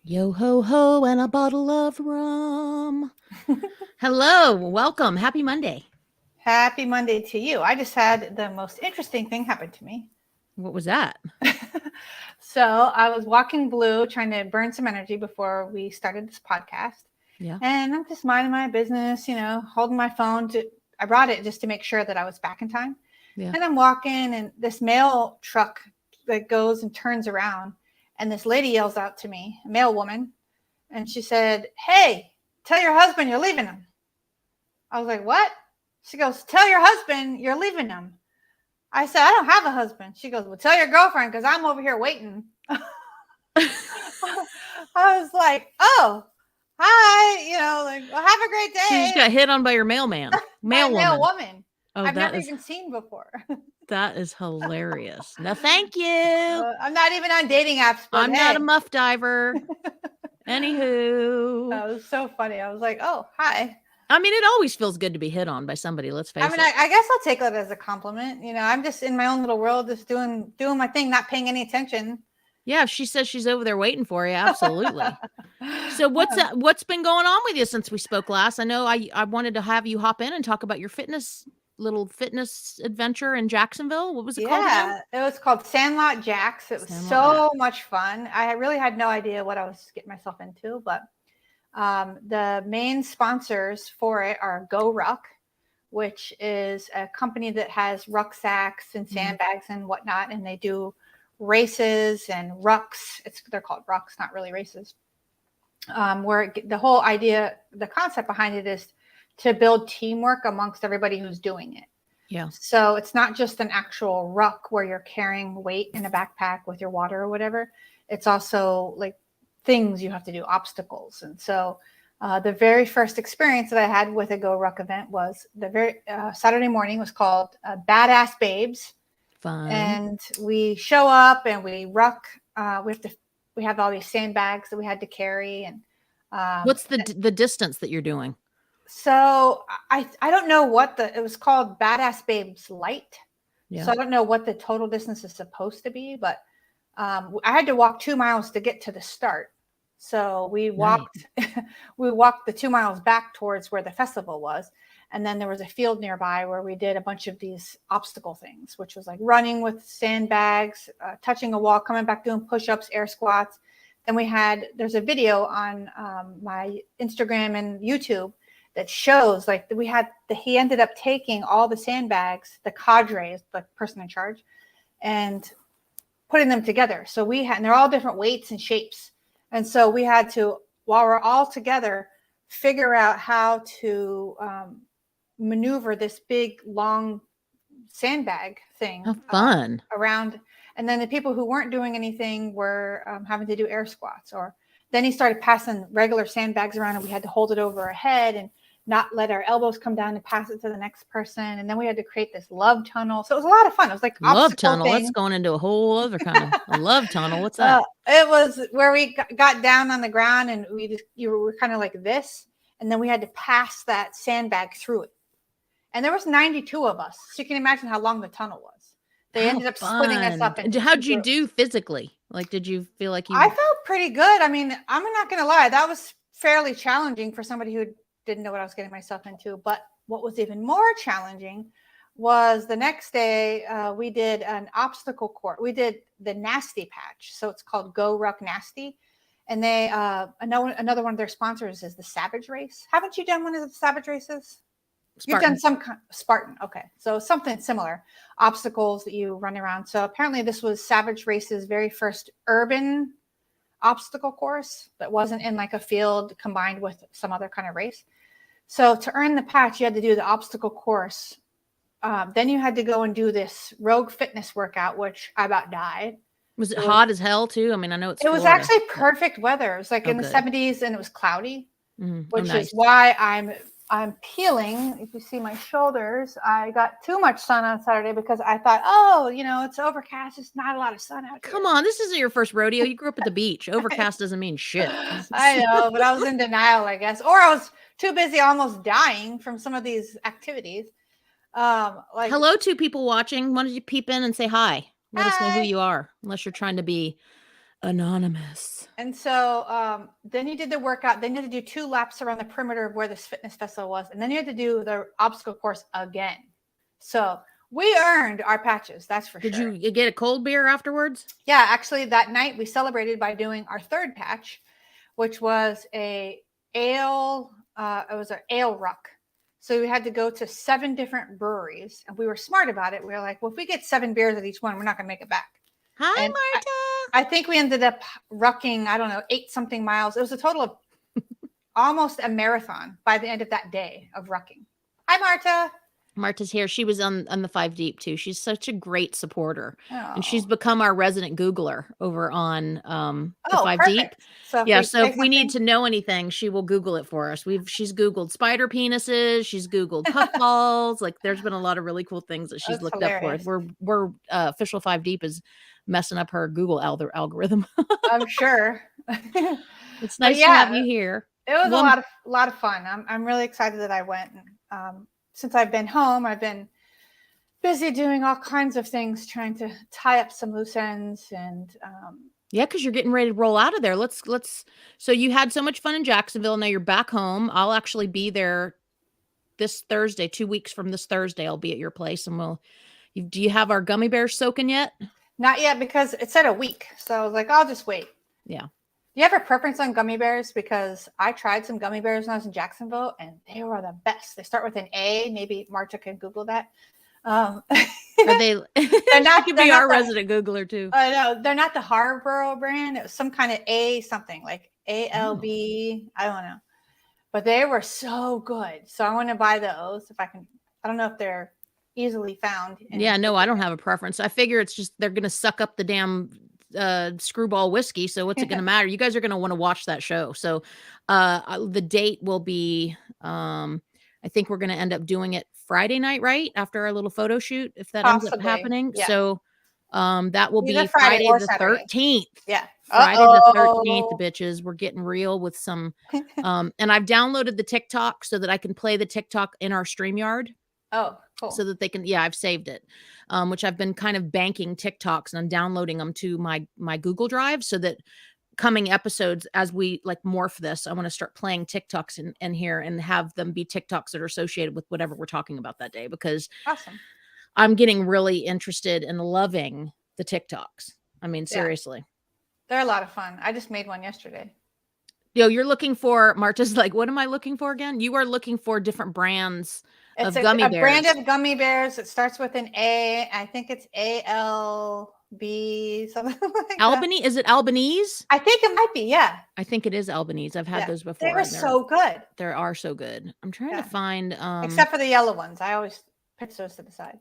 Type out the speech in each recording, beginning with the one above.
Yo ho ho and a bottle of rum. Hello, welcome. Happy Monday. Happy Monday to you. I just had the most interesting thing happen to me. What was that? So I was walking blue, trying to burn some energy before we started this podcast. Yeah. And I'm just minding my business, holding my phone. I brought it just to make sure that I was back in time. Yeah. And I'm walking, and this mail truck that goes and turns around, and this lady yells out to me, a mail woman, and she said, "Hey, tell your husband you're leaving him." I was like, "What?" She goes, "Tell your husband you're leaving him." I said, "I don't have a husband." She goes, "Well, tell your girlfriend because I'm over here waiting." I was like, "Oh, hi, well, have a great She day." just got hit on by your mailman. By a mail Woman. woman. Oh, I've never that is even seen before. that is hilarious. No, thank you. I'm not even on dating apps, but I'm hey. not a muff diver. Anywho. It was so funny. I was like, "Oh, hi." I mean, it always feels good to be hit on by somebody, let's face I mean, it. I guess I'll take that as a compliment. I'm just in my own little world, just doing my thing, not paying any attention. Yeah, if she says she's over there waiting for you, absolutely. So what's been going on with you since we spoke last? I know I wanted to have you hop in and talk about your little fitness adventure in Jacksonville. What was it called again? Yeah, it was called Sandlot Jacks. It was so much fun. I really had no idea what I was getting myself into, but the main sponsors for it are Goruck, which is a company that has rucksacks and sandbags and whatnot, and they do races and rucks. They're called rucks, not really races. Where the whole idea, the concept behind it is to build teamwork amongst everybody who's doing it. Yeah. So it's not just an actual ruck where you're carrying weight in a backpack with your water or whatever. It's also like things you have to do, obstacles. And so the very first experience that I had with a Go Ruck event was the very Saturday morning was called Badass Babes. Fun. And we show up and we ruck. We have all these sandbags that we had to carry. And what's the distance that you're doing? So I don't know it was called Badass Babes Light. Yeah. So I don't know what the total distance is supposed to be, but I had to walk 2 miles to get to the start. So we walked, we walked the 2 miles back towards where the festival was. And then there was a field nearby where we did a bunch of these obstacle things, which was like running with sandbags, touching a wall, coming back, doing push-ups, air squats. Then there's a video on my Instagram and YouTube that shows like he ended up taking all the sandbags, the cadres, the person in charge, and putting them together. So and they're all different weights and shapes. And so we had to, while we're all together, figure out how to maneuver this big, long sandbag thing. How fun. Around. And then the people who weren't doing anything were having to do air squats. Or then he started passing regular sandbags around, and we had to hold it over our head and not let our elbows come down and pass it to the next person. And then we had to create this love tunnel. So it was a lot of fun. It was like love tunnel. That's going into a whole other kind of a love tunnel. What's that? It was where we got down on the ground and you were kind of like this. And then we had to pass that sandbag through it. And there was 92 of us. So you can imagine how long the tunnel was. They ended up splitting us up. How'd you do physically? Like, did you feel like I felt pretty good. I mean, I'm not going to lie. That was fairly challenging for somebody who didn't know what I was getting myself into. But what was even more challenging was the next day we did an obstacle course. We did the Nasty Patch. So it's called Go Ruck Nasty. And they another one of their sponsors is the Savage Race. Haven't you done one of the Savage Races? Spartan. You've done some Spartan. Okay. So something similar, obstacles that you run around. So apparently this was Savage Race's very first urban obstacle course that wasn't in like a field combined with some other kind of race. So to earn the patch, you had to do the obstacle course. Then you had to go and do this rogue fitness workout, which I about died. Was it hot as hell too? I mean, I know it was actually perfect weather. It was like in the 70s and it was cloudy, which is why I'm peeling. If you see my shoulders, I got too much sun on Saturday because I thought, it's overcast. It's not a lot of sun out here. Come on, this isn't your first rodeo. You grew up at the beach. Overcast doesn't mean shit. I know, but I was in denial, I guess. Or I was too busy almost dying from some of these activities. Hello to people watching. Why don't you peep in and say hi? Let us know who you are, unless you're trying to be Anonymous. And so then you did the workout. Then you had to do 2 laps around the perimeter of where this fitness festival was. And then you had to do the obstacle course again. So we earned our patches. That's for sure. Did you get a cold beer afterwards? Yeah, actually that night we celebrated by doing our 3rd patch, which was it was an ale ruck. So we had to go to 7 different breweries, and we were smart about it. We were like, well, if we get 7 beers at each one, we're not going to make it back. Hi, And Marta. I think we ended up rucking, I don't know, 8 something miles. It was a total of almost a marathon by the end of that day of rucking. Hi, Marta. Marta's here. She was on the 5 Deep too. She's such a great supporter. Oh. And she's become our resident Googler over on the 5 perfect. Deep. So if we need to know anything, she will Google it for us. She's Googled spider penises, she's Googled puffballs. Like there's been a lot of really cool things that she's looked hilarious. up for. We're official 5 Deep is messing up her Google algorithm. I'm sure. It's nice to have you here. It was a lot of fun. I'm really excited that I went. Since I've been home, I've been busy doing all kinds of things, trying to tie up some loose ends. And yeah, because you're getting ready to roll out of there. So you had so much fun in Jacksonville. Now you're back home. I'll actually be there this Thursday, 2 weeks from this Thursday. I'll be at your place, and do you have our gummy bears soaking yet? Not yet, because it said a week. So I was like, I'll just wait. Yeah. Do you have a preference on gummy bears? Because I tried some gummy bears when I was in Jacksonville, and they were the best. They start with an A. Maybe Marta can Google that. Are they? They're not. Could be our resident Googler too. I know they're not the Harborough brand. It was some kind of A something like ALB. I don't know, but they were so good. So I want to buy those if I can. I don't know if they're easily found. Yeah, no, I don't have a preference. I figure it's just they're going to suck up the damn screwball whiskey, so what's it gonna matter? You guys are gonna want to watch that show. So the date will be I think we're gonna end up doing it Friday night, right after our little photo shoot, if that ends up happening. Yeah. So that will be Friday the 13th. Yeah. Friday the 13th, bitches. We're getting real with some and I've downloaded the TikTok so that I can play the TikTok in our StreamYard. Oh, cool. So that they can, I've saved it, which I've been kind of banking TikToks, and I'm downloading them to my Google Drive so that coming episodes, as we like morph this, I want to start playing TikToks in here and have them be TikToks that are associated with whatever we're talking about that day, because awesome. I'm getting really interested in loving the TikToks. I mean, seriously. They're a lot of fun. I just made one yesterday. You're looking for, Marta's like, what am I looking for again? You are looking for different brands of gummy bears. A brand of gummy bears. It starts with an A. I think it's ALB, something like Albanese. Is it albanese? I think it might be. Yeah. I think it is albanese. I've had those before. They were so good. They are so good. I'm trying to find. Except for the yellow ones. I always pitch those to the side.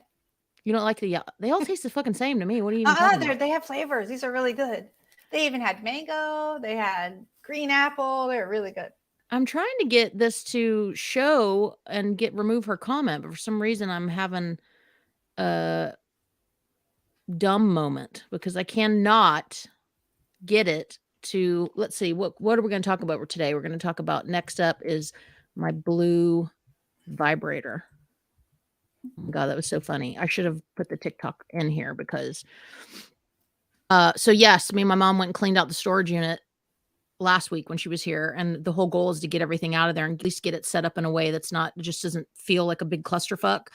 You don't like the yellow? They all taste the fucking same to me. What are you even talking about? They have flavors. These are really good. They even had mango. They had green apple. They're really good. I'm trying to get this to show and remove her comment, but for some reason I'm having a dumb moment because I cannot get it to. Let's see, what are we going to talk about today? We're going to talk about, next up is my blue vibrator. Oh my God, that was so funny. I should have put the TikTok in here because so yes, me and my mom went and cleaned out the storage unit last week when she was here, and the whole goal is to get everything out of there and at least get it set up in a way that's not, just doesn't feel like a big clusterfuck.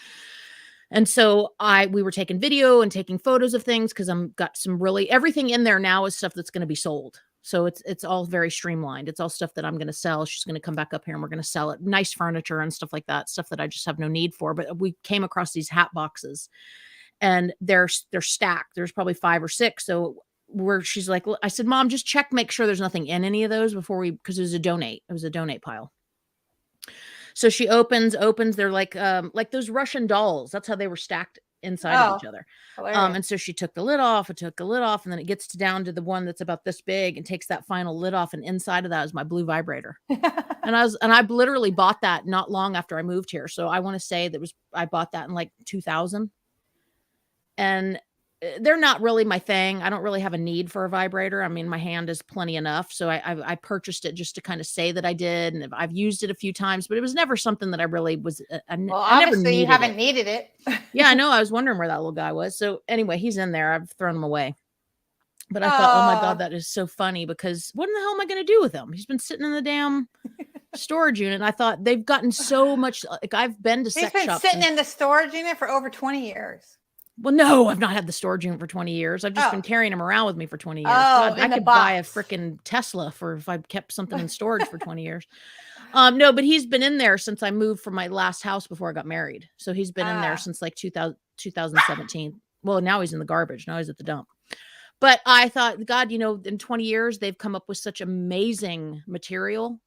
And so we were taking video and taking photos of things because got some really, everything in there now is stuff that's going to be sold. So it's all very streamlined. It's all stuff that I'm going to sell. She's going to come back up here and we're going to sell it. Nice furniture and stuff like that. Stuff that I just have no need for. But we came across these hat boxes and they're stacked. There's probably 5 or 6. So she's like, I said, Mom, just check, make sure there's nothing in any of those before because it was a donate pile. So she opens, they're like those Russian dolls. That's how they were stacked inside of each other. And so she took the lid off, and then it gets down to the one that's about this big and takes that final lid off. And inside of that is my blue vibrator. and I literally bought that not long after I moved here. So I want to say I bought that in like 2000. And they're not really my thing. I don't really have a need for a vibrator. I mean, my hand is plenty enough. So I purchased it just to kind of say that I did. And I've used it a few times, but it was never something that I really was. I never needed you haven't needed it. Yeah, I know. I was wondering where that little guy was. So anyway, he's in there. I've thrown him away. But I thought, oh my God, that is so funny because what in the hell am I going to do with him? He's been sitting in the damn storage unit. And I thought they've gotten so much. Like I've been to sex shops. He's been sitting in the storage unit for over 20 years. Well, no, I've not had the storage unit for 20 years. I've just been carrying him around with me for 20 years. God, I could buy a freaking Tesla for if I kept something in storage for 20 years. No, but he's been in there since I moved from my last house before I got married. So he's been in there since like 2017. Well, now he's in the garbage. Now he's at the dump. But I thought, God, in 20 years, they've come up with such amazing material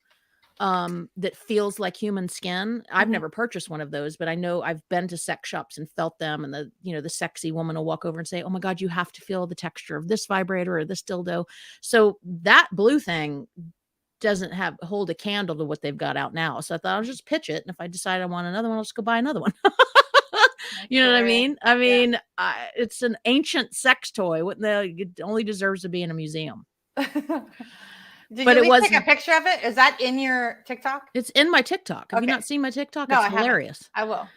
that feels like human skin. I've never purchased one of those, but I know I've been to sex shops and felt them. And the sexy woman will walk over and say, oh my God, you have to feel the texture of this vibrator or this dildo. So that blue thing doesn't hold a candle to what they've got out now. So I thought I'll just pitch it. And if I decide I want another one, I'll just go buy another one. You know what I mean? I mean, it's an ancient sex toy. It only deserves to be in a museum. Did you take a picture of it? Is that in your TikTok? It's in my TikTok. Have you not seen my TikTok? No, it's hilarious. I will.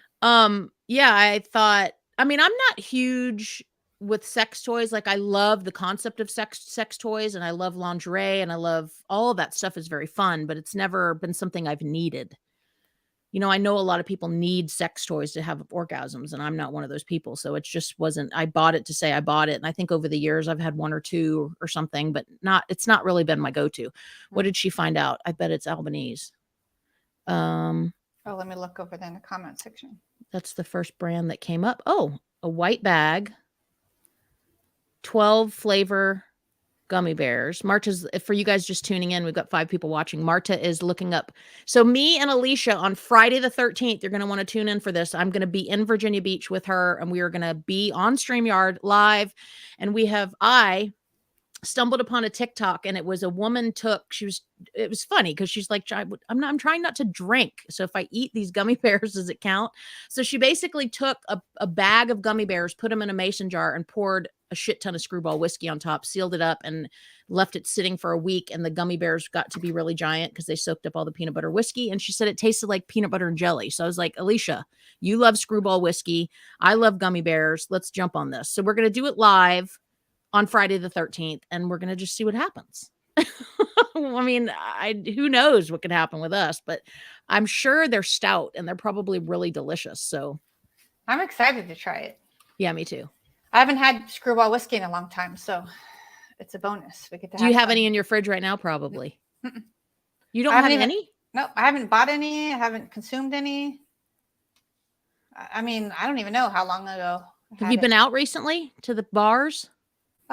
Yeah, I thought, I'm not huge with sex toys. Like I love the concept of sex toys and I love lingerie and I love all of that stuff is very fun, but it's never been something I've needed. I know a lot of people need sex toys to have orgasms and I'm not one of those people. So it just wasn't, I bought it to say I bought it. And I think over the years I've had one or two or something, but it's not really been my go-to. What did she find out? I bet it's Albanese. Let me look over there in the comment section. That's the first brand that came up. Oh, a white bag, 12 flavor gummy bears. Marta's, for you guys just tuning in, we've got 5 people watching. Marta is looking up. So me and Alicia on Friday the 13th, you're going to want to tune in for this. I'm going to be in Virginia Beach with her and we are going to be on StreamYard live. And I stumbled upon a TikTok and it was a woman it was funny because she's like, I'm trying not to drink. So if I eat these gummy bears, does it count? So she basically took a bag of gummy bears, put them in a mason jar and poured a shit ton of Screwball whiskey on top, sealed it up and left it sitting for a week. And the gummy bears got to be really giant because they soaked up all the peanut butter whiskey. And she said it tasted like peanut butter and jelly. So I was like, Alicia, you love Screwball whiskey. I love gummy bears. Let's jump on this. So we're going to do it live on Friday the 13th, and we're going to just see what happens. I mean, who knows what could happen with us, but I'm sure they're stout and they're probably really delicious. So I'm excited to try it. Yeah, me too. I haven't had Screwball whiskey in a long time, so it's a bonus. We get to. Do you have any in your fridge right now? Probably. Mm-mm. You don't have any? No, I haven't bought any. I haven't consumed any. I mean, I don't even know how long ago. Have you been out recently to the bars?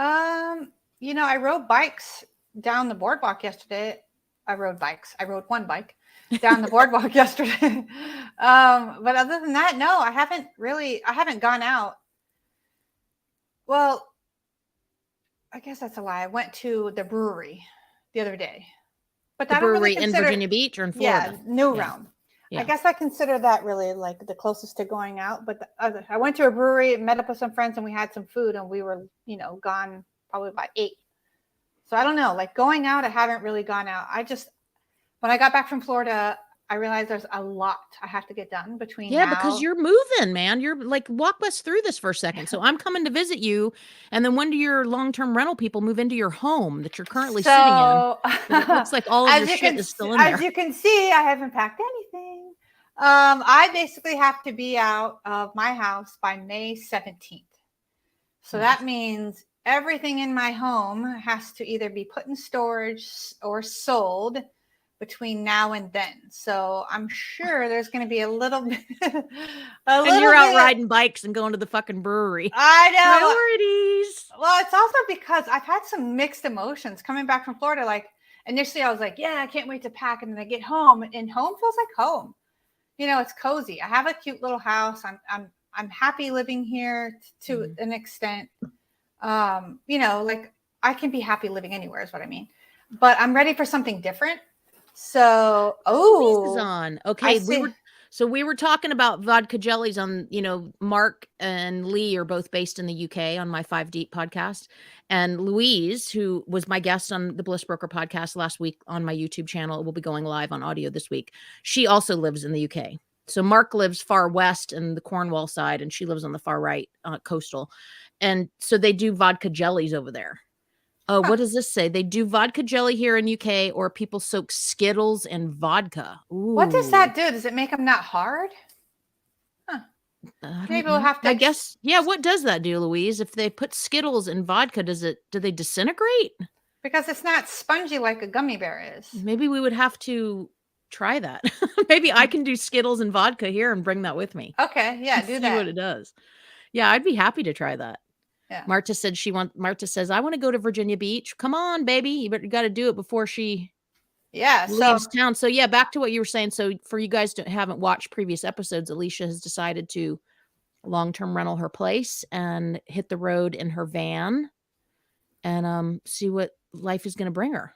I rode bikes down the boardwalk yesterday. I rode one bike down the boardwalk yesterday. But other than that, no, I haven't gone out. Well, I guess that's a lie. I went to the brewery the other day. But the brewery in Virginia Beach or in Florida? Yeah, New Realm. Yeah. I guess I consider that really like the closest to going out. But I went to a brewery, met up with some friends, and we had some food, and we were, gone probably by 8. So I don't know, like going out, I haven't really gone out. When I got back from Florida, I realized there's a lot I have to get done between now. Because you're moving, man. You're like, walk us through this for a second. So I'm coming to visit you. And then when do your long-term rental people move into your home that you're currently sitting in? It looks like all of your shit is still in there. As you can see, I haven't packed anything. I basically have to be out of my house by May 17th. So that means everything in my home has to either be put in storage or sold between now and then. So I'm sure there's going to be a little bit. And you're out riding bikes and going to the fucking brewery. I know. Priorities. Well, it's also because I've had some mixed emotions coming back from Florida. Like initially I was like, yeah, I can't wait to pack. And then I get home and home feels like home. It's cozy. I have a cute little house. I'm happy living here to an extent. Like I can be happy living anywhere is what I mean. But I'm ready for something different. So, Louise is on. Okay, we were talking about vodka jellies on, Mark and Lee are both based in the UK on my 5 Deep podcast. And Louise, who was my guest on the Bliss Broker podcast last week on my YouTube channel, it will be going live on audio this week. She also lives in the UK. So Mark lives far west in the Cornwall side, and she lives on the far right coastal. And so they do vodka jellies over there. Oh, Huh. what does this say? They do vodka jelly here in UK, or people soak Skittles in vodka. What does Ooh. that do? Does it make them not hard? Huh. I don't Maybe we'll know. have to I guess, yeah, what does that do, Louise? If they put Skittles in vodka, do they disintegrate? because it's not spongy like a gummy bear is. Maybe we would have to try that. Maybe I can do Skittles and vodka here and bring that with me Okay, yeah, and do see that. what it does. Yeah, I'd be happy to try that. Yeah. Marta says, I want to go to Virginia Beach. Come on, baby. You got to do it before she Yeah, so leaves town. So yeah, back to what you were saying. So for you guys that haven't watched previous episodes, Alicia has decided to long-term rental her place and hit the road in her van and see what life is going to bring her.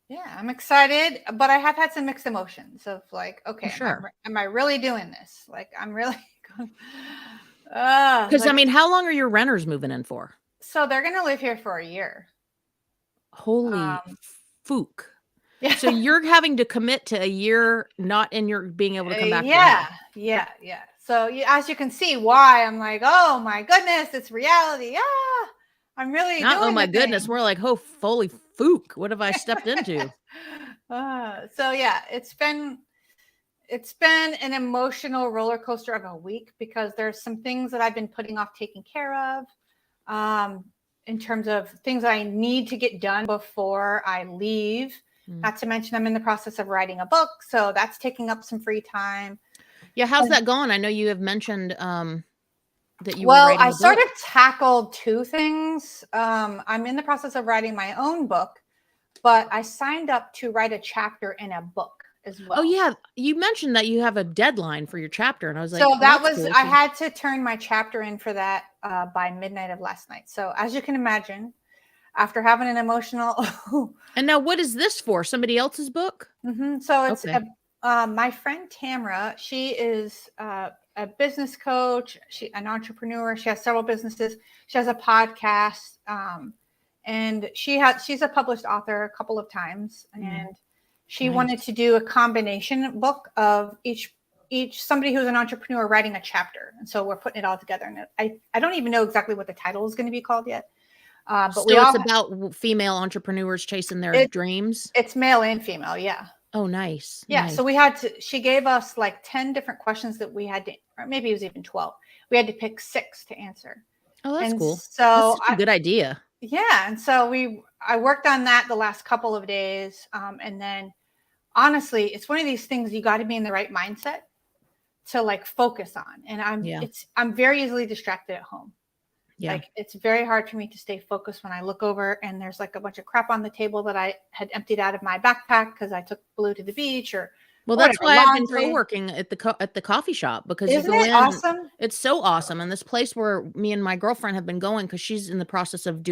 yeah, I'm excited, but I have had some mixed emotions of like, okay, Sure. am I really doing this? Like, I'm really Because I like, mean, how long are your renters moving in for? so they're gonna live here for a year. Holy Um, fook. yeah, So you're having to commit to a year not in your being able to come back to your yeah, house. yeah. So as you can see, why I'm like, oh my goodness, it's reality. Ah, I'm really Not, oh doing my the goodness, thing. we're like, oh, holy fook. What have I stepped into? So yeah, it's been an emotional roller coaster of a week because there's some things that I've been putting off taking care of, in terms of things I need to get done before I leave. Not to mention I'm in the process of writing a book, so that's taking up some free time. Yeah, how's that going? I know you have mentioned that you were Well, writing I a sort book. of tackled two things. I'm in the process of writing my own book, but I signed up to write a chapter in a book as Oh well. yeah, you mentioned that you have a deadline for your chapter, and I was like, So well, that that's was, cool. I had to turn my chapter in for that by midnight of last night. So as you can imagine, after having an emotional, And now, what is this for? Somebody else's book? so it's Okay. my friend Tamara. She is a business coach. An entrepreneur. She has several businesses. She has a podcast, and she's a published author a couple of times, and she wanted to do a combination book of each somebody who's an entrepreneur writing a chapter, and so we're putting it all together. And I don't even know exactly what the title is going to be called yet. But we So it's all about female entrepreneurs chasing their dreams. it's male and female, yeah. Oh, nice. Yeah, Nice. so she gave us like 10 different questions that we had to, or maybe it was even 12. We had to pick 6 to answer. Oh, that's And cool. That's so such a good idea. yeah, and so I worked on that the last couple of days. And then honestly, it's one of these things you got to be in the right mindset to like focus on. And I'm very easily distracted at home. Yeah. Like it's very hard for me to stay focused when I look over and there's like a bunch of crap on the table that I had emptied out of my backpack because I took Blue to the beach or Well, whatever, that's why I've been laundry. co-working at the coffee shop, because you Isn't go it in. awesome? It's so awesome. And this place where me and my girlfriend have been going, because she's in the process of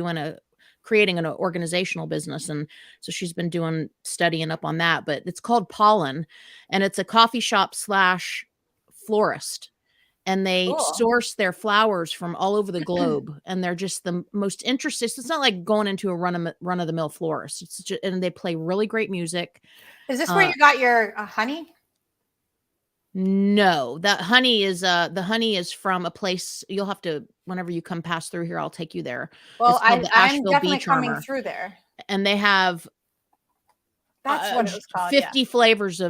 creating an organizational business. And so she's been studying up on that, but it's called Pollen, and it's a coffee shop / florist. And they Cool. source their flowers from all over the globe, and they're just the most interesting. It's not like going into a run of the mill florist. It's just, and they play really great music. Is this where you got your honey? No, the honey is from a place. You'll have to, whenever you come pass through here, I'll take you there. Well, It's called the I'm Asheville definitely Bee coming Charmer, through there. and they have That's what it was called. 50 flavors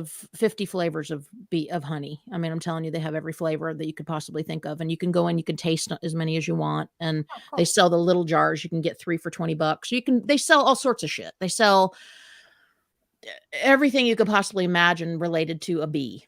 of honey. I mean, I'm telling you, they have every flavor that you could possibly think of, and you can go in, you can taste as many as you want, and Cool. they sell the little jars. You can get 3 for $20. They sell all sorts of shit. They sell everything you could possibly imagine related to a bee.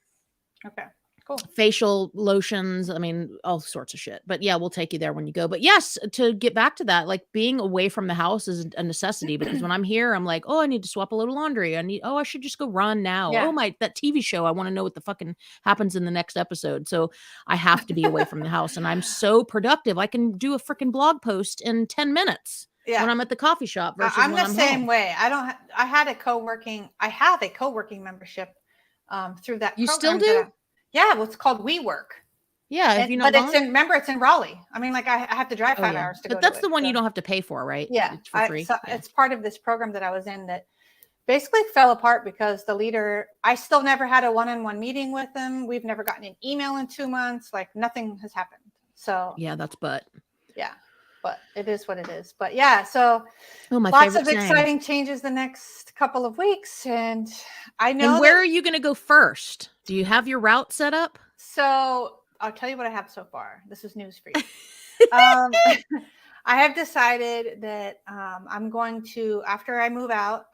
Okay. Cool. Facial lotions, I mean, all sorts of shit. But yeah, we'll take you there when you go. But yes, to get back to that, like being away from the house is a necessity, because when I'm here, I'm like, oh, I need to swap a little laundry. I should just go run now. Yeah. Oh, that TV show, I want to know what the fucking happens in the next episode. So I have to be away from the house, and I'm so productive. I can do a freaking blog post in 10 minutes when I'm at the coffee shop versus I'm when the I'm same home. way. I have a co-working membership through that You program. still do? Yeah, well, it's called WeWork. Yeah, have you not But gone? it's in Raleigh. I mean, like I have to drive 5 hours to go. But that's to the it, one so. you don't have to pay for, right? Yeah, It's for free. So it's part of this program that I was in that basically fell apart because the leader, I still never had a one-on-one meeting with him. We've never gotten an email in 2 months. Like nothing has happened. So yeah, that's but. Yeah. but it is what it is. But yeah, so my lots favorite of saying. exciting changes the next couple of weeks. And I know And where are you going to go first? Do you have your route set up? So I'll tell you what I have so far. This is news for you. I have decided that I'm going to, after I move out,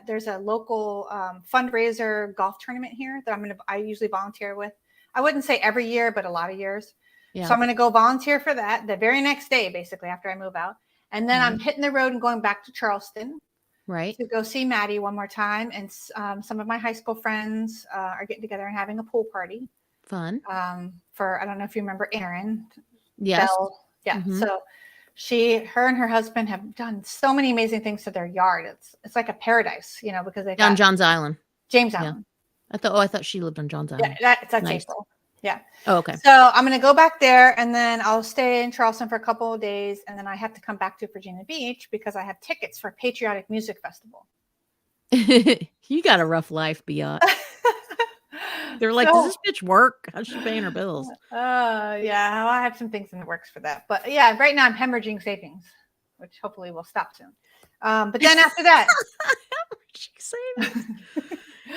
there's a local fundraiser golf tournament here that I usually volunteer with. I wouldn't say every year, but a lot of years. Yeah. So I'm going to go volunteer for that the very next day, basically after I move out. And then I'm hitting the road and going back to Charleston. Right. To go see Maddie one more time. And some of my high school friends are getting together and having a pool party. Fun. For, I don't know if you remember Erin. Yes. Belle. Yeah. Mm-hmm. So her and her husband have done so many amazing things to their yard. It's like a paradise, because they on John's Island. James Island. Yeah. I thought she lived on John's Island. Yeah, that's nice. April. Yeah. Oh, okay. So I'm going to go back there and then I'll stay in Charleston for a couple of days. And then I have to come back to Virginia Beach because I have tickets for Patriotic Music Festival. You got a rough life, Biot. They're like, does this bitch work? How's she paying her bills? Yeah, well, I have some things in the works for that. But yeah, right now I'm hemorrhaging savings, which hopefully will stop soon. But then after that, hemorrhaging savings.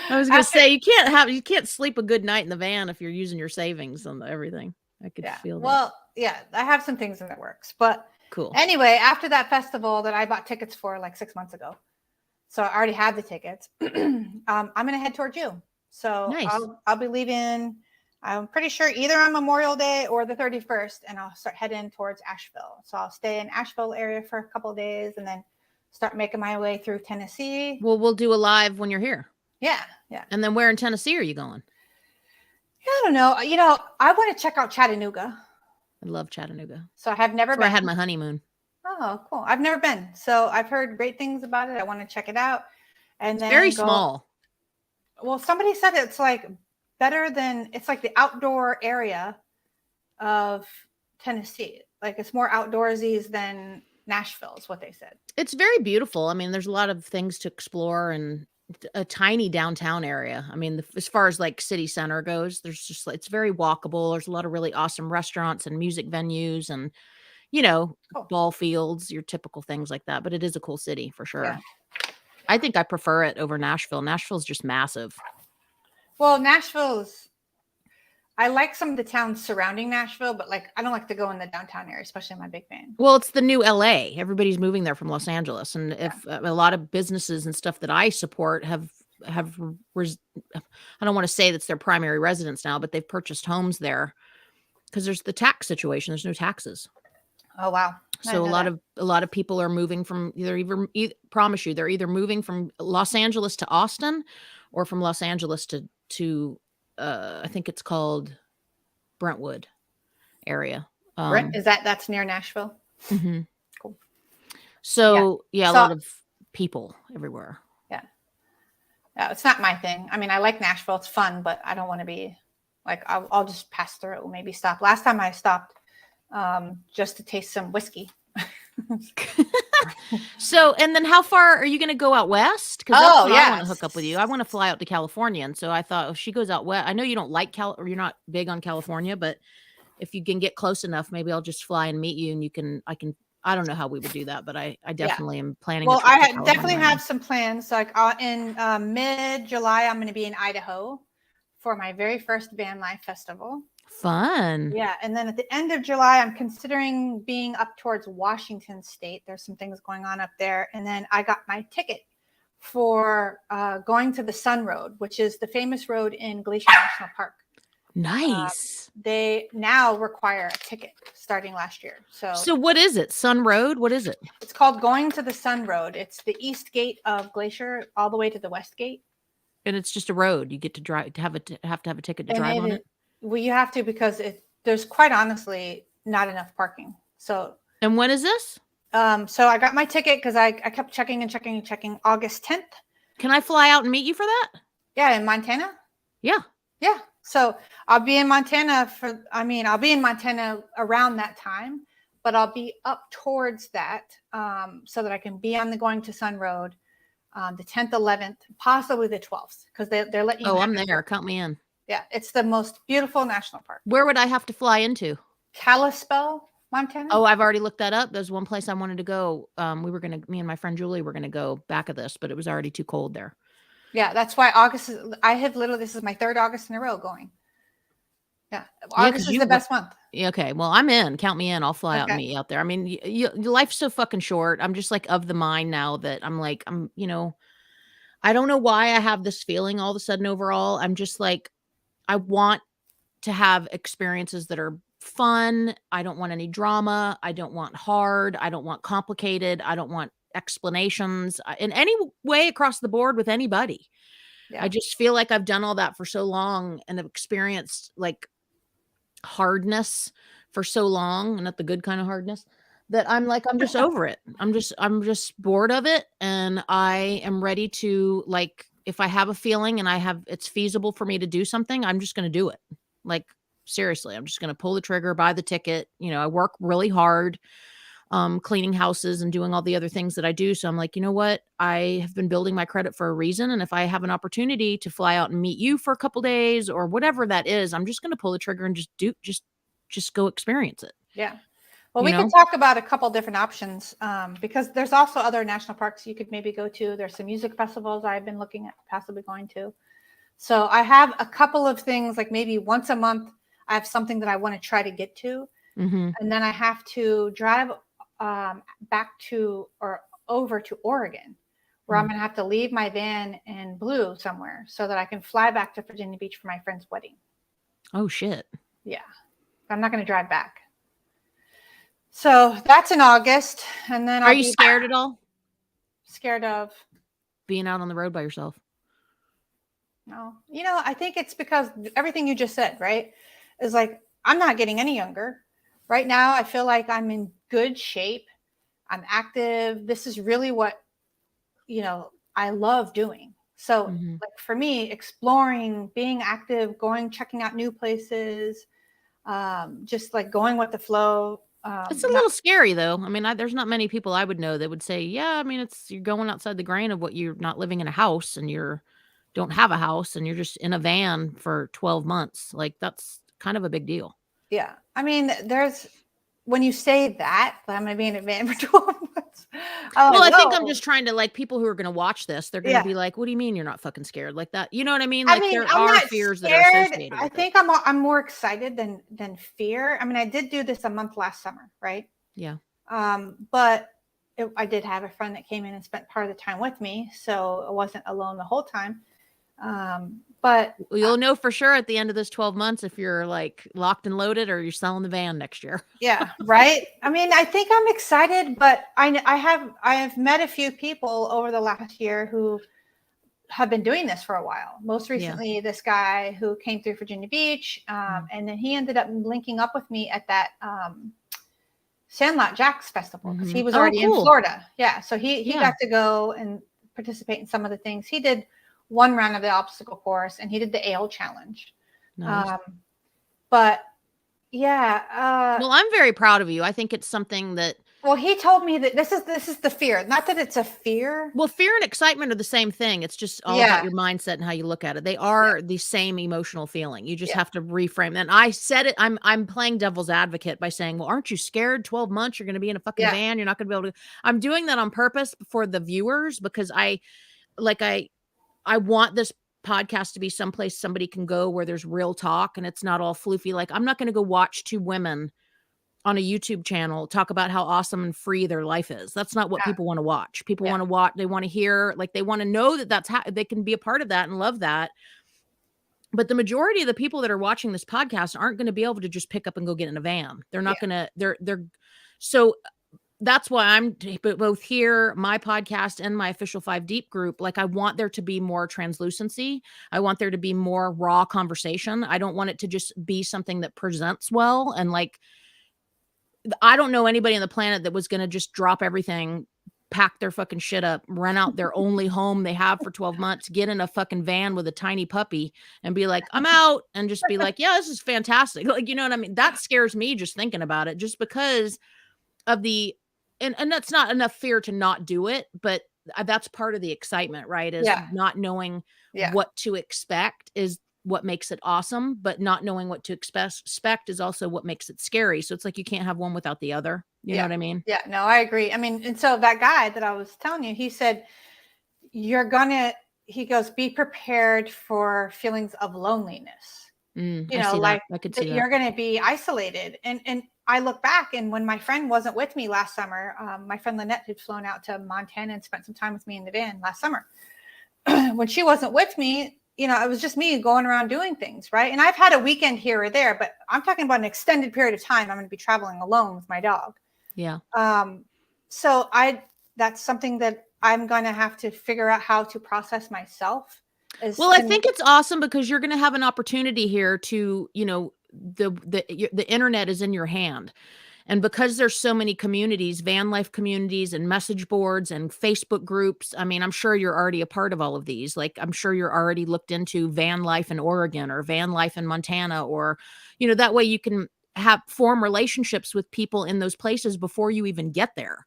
I was gonna say you can't sleep a good night in the van if you're using your savings on everything. I could feel that. Well, yeah, I have some things in the works, but cool. Anyway, after that festival that I bought tickets for like 6 months ago, so I already have the tickets. I'm gonna head towards you. So nice. I'll be leaving. I'm pretty sure either on Memorial Day or the 31st, and I'll start heading towards Asheville. So I'll stay in Asheville area for a couple of days, and then start making my way through Tennessee. Well, we'll do a live when you're here. Yeah. And then where in Tennessee are you going? I don't know. I want to check out Chattanooga. I love Chattanooga. So I have never been. Where I had my honeymoon. Oh, cool. I've never been. So I've heard great things about it. I want to check it out. And then very small. Well, somebody said it's like it's like the outdoor area of Tennessee. Like it's more outdoorsy than Nashville is what they said. It's very beautiful. I mean, there's a lot of things to explore and a tiny downtown area. I mean, as far as like city center goes, it's very walkable. There's a lot of really awesome restaurants and music venues and, cool. Ball fields, your typical things like that. But it is a cool city for sure. Yeah. I think I prefer it over Nashville. Nashville's just massive. Well, I like some of the towns surrounding Nashville, but I don't like to go in the downtown area, especially in my big van. Well, it's the new LA. Everybody's moving there from Los Angeles. And if a lot of businesses and stuff that I support I don't want to say that's their primary residence now, but they've purchased homes there because there's the tax situation. There's no taxes. Oh, wow. So a lot of people are moving from they're either moving from Los Angeles to Austin or from Los Angeles to I think it's called Brentwood area. That's near Nashville? Mm-hmm. Cool. So a lot of people everywhere. Yeah. It's not my thing. I mean, I like Nashville. It's fun, but I don't want to be I'll just pass through, maybe stop. Last time I stopped just to taste some whiskey. So, and then how far are you going to go out west? Because I want to hook up with you. I want to fly out to California, and so I thought if she goes out west, I know you don't like or you're not big on California, but if you can get close enough, maybe I'll just fly and meet you, and I don't know how we would do that, but I definitely am planning. Well, I definitely have some plans. In mid-July, I'm going to be in Idaho for my very first van life festival. Fun. Yeah. And then at the end of July, I'm considering being up towards Washington State. There's some things going on up there. And then I got my ticket for going to the Sun Road, which is the famous road in Glacier National Park. Nice. They now require a ticket starting last year. So what is it? Sun Road? What is it? It's called Going to the Sun Road. It's the east gate of Glacier all the way to the west gate. And it's just a road. You get to drive, have to have a ticket to drive on it. Well, you have to because there's quite honestly not enough parking. So. And when is this? So I got my ticket because I kept checking and checking and checking. August 10th. Can I fly out and meet you for that? Yeah, in Montana. Yeah. Yeah. So I'll be in Montana around that time, but I'll be up towards that so that I can be on the Going to Sun Road the 10th, 11th, possibly the 12th, because they're letting you. Oh, I'm there. Count me in. Yeah, it's the most beautiful national park. Where would I have to fly into? Kalispell, Montana? Oh, I've already looked that up. There's one place I wanted to go. Me and my friend Julie were going to go back of this, but it was already too cold there. Yeah, that's why this is my 3rd August in a row going. Yeah, Yeah, August is the best month. Yeah, okay. Well, I'm in. Count me in. I'll fly out and Okay. meet you out there. I mean, life's so fucking short. I'm just like of the mind now that I don't know why I have this feeling all of a sudden overall. I'm just like, I want to have experiences that are fun. I don't want any drama. I don't want hard. I don't want complicated. I don't want explanations in any way across the board with anybody. Yeah. I just feel like I've done all that for so long and have experienced like hardness for so long, not the good kind of hardness, that I'm like, I'm just over it. I'm just bored of it. And I am ready to, like, if I have a feeling and it's feasible for me to do something, I'm just going to do it. Like, seriously, I'm just going to pull the trigger, buy the ticket. I work really hard, cleaning houses and doing all the other things that I do. So I'm like, you know what? I have been building my credit for a reason. And if I have an opportunity to fly out and meet you for a couple days or whatever that is, I'm just going to pull the trigger and just go experience it. Yeah. Well, we could talk about a couple different options because there's also other national parks you could maybe go to. There's some music festivals I've been looking at possibly going to. So I have a couple of things, like maybe once a month, I have something that I want to try to get to. Mm-hmm. And then I have to drive back to or over to Oregon, where I'm going to have to leave my van in Blue somewhere so that I can fly back to Virginia Beach for my friend's wedding. Oh, shit. Yeah. I'm not going to drive back. So that's in August. And then Are you scared at all? Scared of being out on the road by yourself? No. I think it's because everything you just said, right? Is like, I'm not getting any younger. Right now, I feel like I'm in good shape. I'm active. This is really what, I love doing. So like for me, exploring, being active, checking out new places, just like going with the flow. It's a little scary though. I mean, there's not many people I would know that would say, yeah, I mean, you're going outside the grain of what you're not living in a house and don't have a house and you're just in a van for 12 months. Like that's kind of a big deal. Yeah. I mean, when you say that, I'm going to be in a van for 12 months. I think I'm just trying to, like, people who are going to watch this, they're going to be like, what do you mean you're not fucking scared? Like that. You know what I mean? Like there are fears that are associated with I think I'm more excited than fear. I mean, I did do this a month last summer, right? Yeah. But I did have a friend that came in and spent part of the time with me. So I wasn't alone the whole time. But you'll know for sure at the end of this 12 months if you're like locked and loaded or you're selling the van next year. Yeah, right. I mean, I think I'm excited, but I have met a few people over the last year who have been doing this for a while. Most recently, this guy who came through Virginia Beach, and then he ended up linking up with me at that Sandlot Jacks Festival because he was already in Florida. Yeah, so he got to go and participate in some of the things. He did one round of the obstacle course and he did the ale challenge. Nice. But yeah. Well, I'm very proud of you. I think it's something that. Well, he told me that this is the fear. Not that it's a fear. Well, fear and excitement are the same thing. It's just all about your mindset and how you look at it. They are the same emotional feeling. You just have to reframe. And I said it. I'm playing devil's advocate by saying, well, aren't you scared? 12 months, you're going to be in a fucking van. You're not going to be able to. I'm doing that on purpose for the viewers because I want this podcast to be someplace somebody can go where there's real talk and it's not all floofy. Like I'm not going to go watch two women on a YouTube channel talk about how awesome and free their life is. That's not what people want to watch. People want to watch. They want to hear, like they want to know that that's how they can be a part of that and love that. But the majority of the people that are watching this podcast aren't going to be able to just pick up and go get in a van. They're not going to, so that's why I'm both here, my podcast and my official 5 Deep group. Like I want there to be more translucency. I want there to be more raw conversation. I don't want it to just be something that presents well. And like, I don't know anybody on the planet that was going to just drop everything, pack their fucking shit up, rent out their only home they have for 12 months, get in a fucking van with a tiny puppy and be like, I'm out, and just be like, yeah, this is fantastic. Like, you know what I mean? That scares me just thinking about it, just because of and that's not enough fear to not do it, but that's part of the excitement, right? Is not knowing what to expect is what makes it awesome, but not knowing what to expect is also what makes it scary. So it's like you can't have one without the other. You know what I mean? Yeah, no, I agree. I mean, and so that guy that I was telling you, he said, he goes, be prepared for feelings of loneliness. You I know, see like that. I could see that. you're going to be isolated. And I look back, and when my friend wasn't with me last summer, my friend Lynette had flown out to Montana and spent some time with me in the van last summer. When she wasn't with me, you know, it was just me going around doing things, right? And I've had a weekend here or there, but I'm talking about an extended period of time. I'm going to be traveling alone with my dog. Yeah. So that's something that I'm going to have to figure out how to process myself. Well, I think it's awesome because you're going to have an opportunity here to, you know, the internet is in your hand. And because there's so many communities, van life communities and message boards and Facebook groups, I mean, I'm sure you're already a part of all of these. Like, I'm sure you're already looked into van life in Oregon or van life in Montana, or, you know, that way you can form relationships with people in those places before you even get there.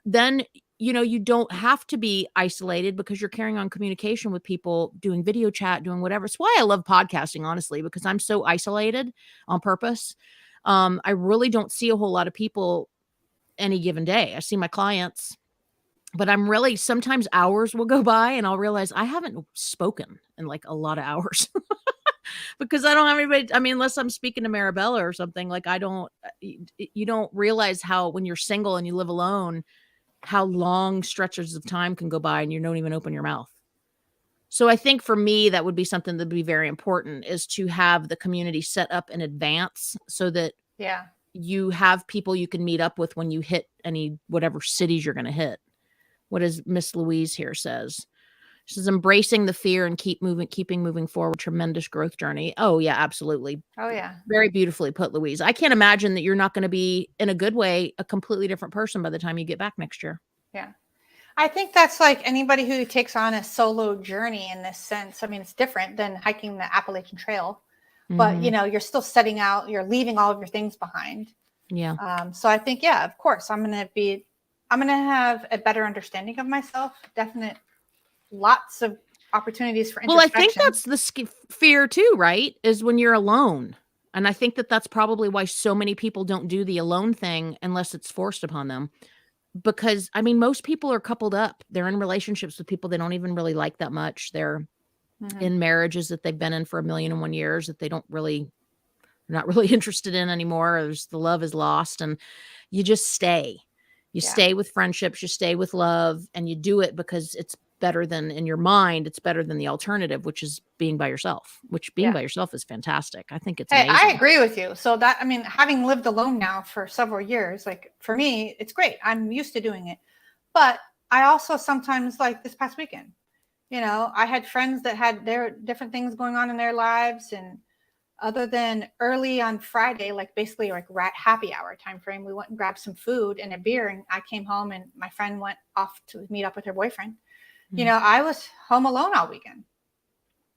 Then, you know, you don't have to be isolated because you're carrying on communication with people, doing video chat, doing whatever. It's why I love podcasting, honestly, because I'm so isolated on purpose. I really don't see a whole lot of people any given day. I see my clients, but I'm really, sometimes hours will go by and I'll realize I haven't spoken in like a lot of hours because I don't have anybody. I mean, unless I'm speaking to Marabella or something, like you don't realize how, when you're single and you live alone, how long stretches of time can go by and you don't even open your mouth. So I think for me, that would be something that would be very important, is to have the community set up in advance so that you have people you can meet up with when you hit whatever cities you're going to hit. What does Miss Louise here says? She says, embracing the fear and keeping moving forward. Tremendous growth journey. Oh yeah, absolutely. Oh yeah. Very beautifully put, Louise. I can't imagine that you're not going to be, in a good way, a completely different person by the time you get back next year. Yeah. I think that's like anybody who takes on a solo journey in this sense. I mean, it's different than hiking the Appalachian Trail, but you know, you're still setting out, you're leaving all of your things behind. Yeah. So I think, yeah, of course, I'm going to have a better understanding of myself. Definite lots of opportunities for introspection. Well, I think that's the fear too, right? Is when you're alone. And I think that that's probably why so many people don't do the alone thing unless it's forced upon them. Because, I mean, most people are coupled up. They're in relationships with people they don't even really like that much. They're in marriages that they've been in for 1,000,001 years that they're not really interested in anymore. The love is lost, and you just stay. You stay with friendships, you stay with love, and you do it because it's better than, in your mind, it's better than the alternative, which is being by yourself, which being by yourself is fantastic. I think it's amazing. I agree with you. So that, I mean, having lived alone now for several years, like for me, it's great. I'm used to doing it. But I also sometimes, like this past weekend, you know, I had friends that had their different things going on in their lives. And other than early on Friday, like basically like happy hour time frame, we went and grabbed some food and a beer. And I came home and my friend went off to meet up with her boyfriend. You know, I was home alone all weekend.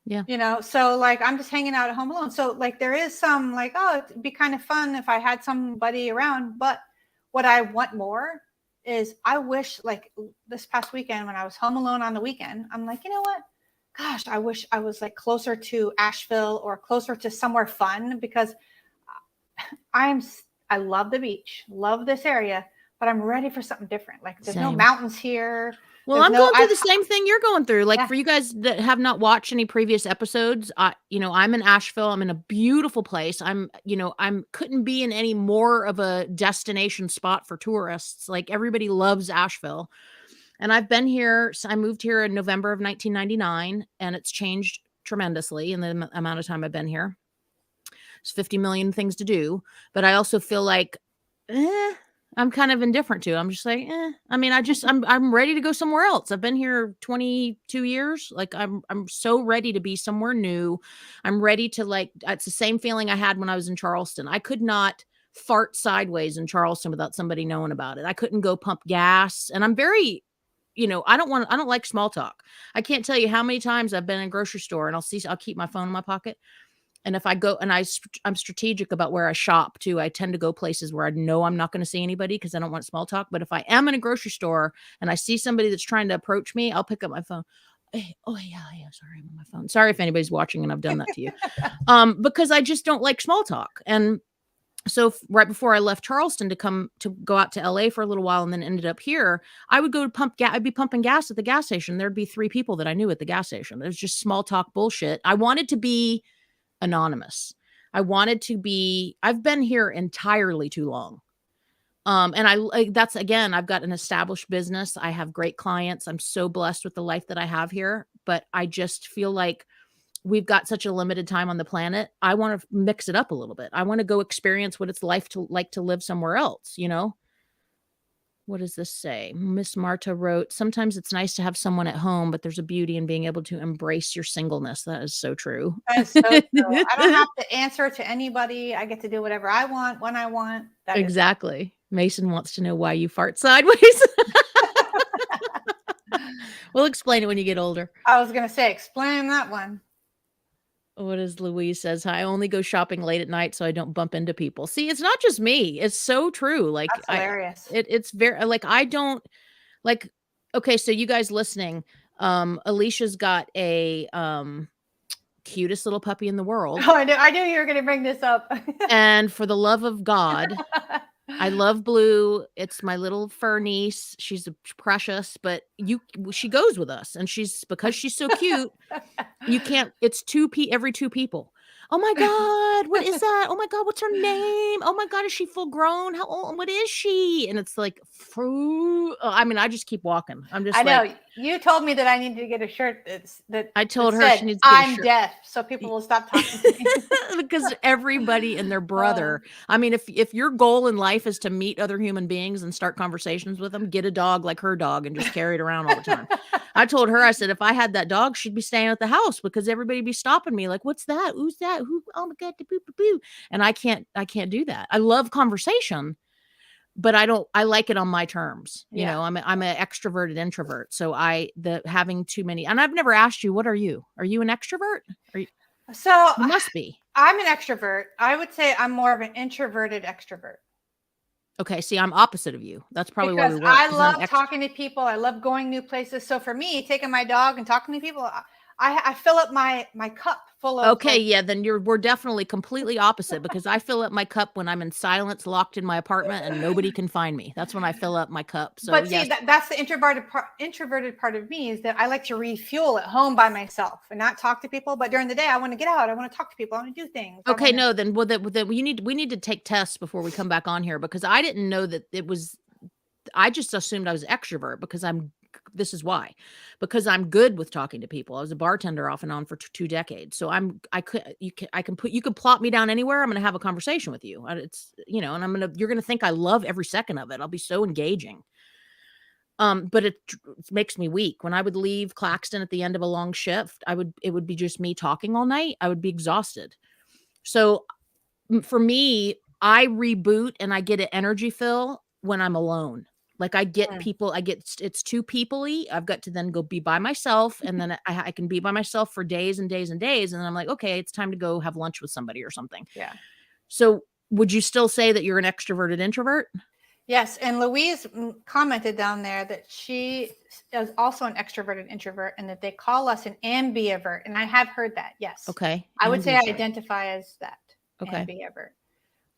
Yeah. You know, so like I'm just hanging out at home alone. So like there is some like, oh, it'd be kind of fun if I had somebody around. But what I want more is, I wish, like this past weekend when I was home alone on the weekend, I'm like, you know what? Gosh, I wish I was like closer to Asheville or closer to somewhere fun, because I love the beach, love this area, but I'm ready for something different. Like there's no mountains here. Well, I'm going through the same thing you're going through. Like for you guys that have not watched any previous episodes, you know, I'm in Asheville. I'm in a beautiful place. Couldn't be in any more of a destination spot for tourists. Like everybody loves Asheville. And I've been here. So I moved here in November of 1999, and it's changed tremendously in the amount of time I've been here. There's 50 million things to do, but I also feel like, I'm kind of indifferent to. I'm just like, I mean, I'm ready to go somewhere else. I've been here 22 years. Like I'm so ready to be somewhere new. I'm ready to, like, it's the same feeling I had when I was in Charleston. I could not fart sideways in Charleston without somebody knowing about it. I couldn't go pump gas, and I'm very, you know, I don't like small talk. I can't tell you how many times I've been in a grocery store and I'll keep my phone in my pocket. And if I go, and I'm strategic about where I shop too. I tend to go places where I know I'm not going to see anybody because I don't want small talk. But if I am in a grocery store and I see somebody that's trying to approach me, I'll pick up my phone. oh yeah, sorry, I'm on my phone. Sorry if anybody's watching and I've done that to you. Because I just don't like small talk. And so right before I left Charleston to go out to LA for a little while and then ended up here, I would go to pump gas. I'd be pumping gas at the gas station. There'd be 3 people that I knew at the gas station. There's just small talk bullshit. I wanted to be anonymous. I've been here entirely too long. And that's, again, I've got an established business. I have great clients. I'm so blessed with the life that I have here, but I just feel like we've got such a limited time on the planet. I want to mix it up a little bit. I want to go experience what it's like to live somewhere else, you know? What does this say? Miss Marta wrote, sometimes it's nice to have someone at home, but there's a beauty in being able to embrace your singleness. That is so true. That is so true. I don't have to answer to anybody. I get to do whatever I want when I want. Exactly. Mason wants to know why you fart sideways. We'll explain it when you get older. I was going to say, explain that one. What is Louise says? I only go shopping late at night so I don't bump into people. See, it's not just me. It's so true. Like, that's hilarious. It's very, like, I don't like, okay. So you guys listening, Alicia's got a, cutest little puppy in the world. Oh, I knew you were going to bring this up. And for the love of God, I love Blue. It's my little fur niece. She's precious, but she goes with us, and because she's so cute, you can't. It's every 2 people. Oh my God, what is that? Oh my God, what's her name? Oh my God, is she full grown? How old? What is she? And it's like, I mean, I just keep walking. I'm just. I know you told me that I needed to get a shirt that I told her said, she needs to get I'm deaf, so people will stop talking to me. Because everybody and their brother. I mean, if your goal in life is to meet other human beings and start conversations with them, get a dog like her dog and just carry it around all the time. I told her, I said, if I had that dog, she'd be staying at the house because everybody'd be stopping me like, what's that? Who's that? Who? Oh my God, boo, boo, boo. And I can't do that. I love conversation, but I like it on my terms. You know, I'm an extroverted introvert. So having too many, and I've never asked you, what are you? Are you an extrovert? You must be. I'm an extrovert. I would say I'm more of an introverted extrovert. Okay, see, I'm opposite of you. That's probably why we work. I love talking to people. I love going new places. So for me, taking my dog and talking to people, I fill up my cup full of. Okay, yeah, then we're definitely completely opposite, because I fill up my cup when I'm in silence, locked in my apartment, and nobody can find me. That's when I fill up my cup. So, but see, that's the introverted part of me, is that I like to refuel at home by myself and not talk to people. But during the day, I want to get out. I want to talk to people. I want to do things. Okay, then we need to take tests before we come back on here, because I didn't know that it was. I just assumed I was extrovert because this is why, because I'm good with talking to people. I was a bartender off and on for 2 decades. So you can plot me down anywhere. I'm going to have a conversation with you. It's, you know, and you're going to think I love every second of it. I'll be so engaging. But it makes me weak. When I would leave Claxton at the end of a long shift, it would be just me talking all night. I would be exhausted. So for me, I reboot and I get an energy fill when I'm alone. Like I get people, it's too people-y. I've got to then go be by myself, and then I can be by myself for days and days and days. And then I'm like, okay, it's time to go have lunch with somebody or something. Yeah. So would you still say that you're an extroverted introvert? Yes. And Louise commented down there that she is also an extroverted introvert, and that they call us an ambivert. And I have heard that. Yes. Okay. I would say I identify as that. Okay. Ambivert,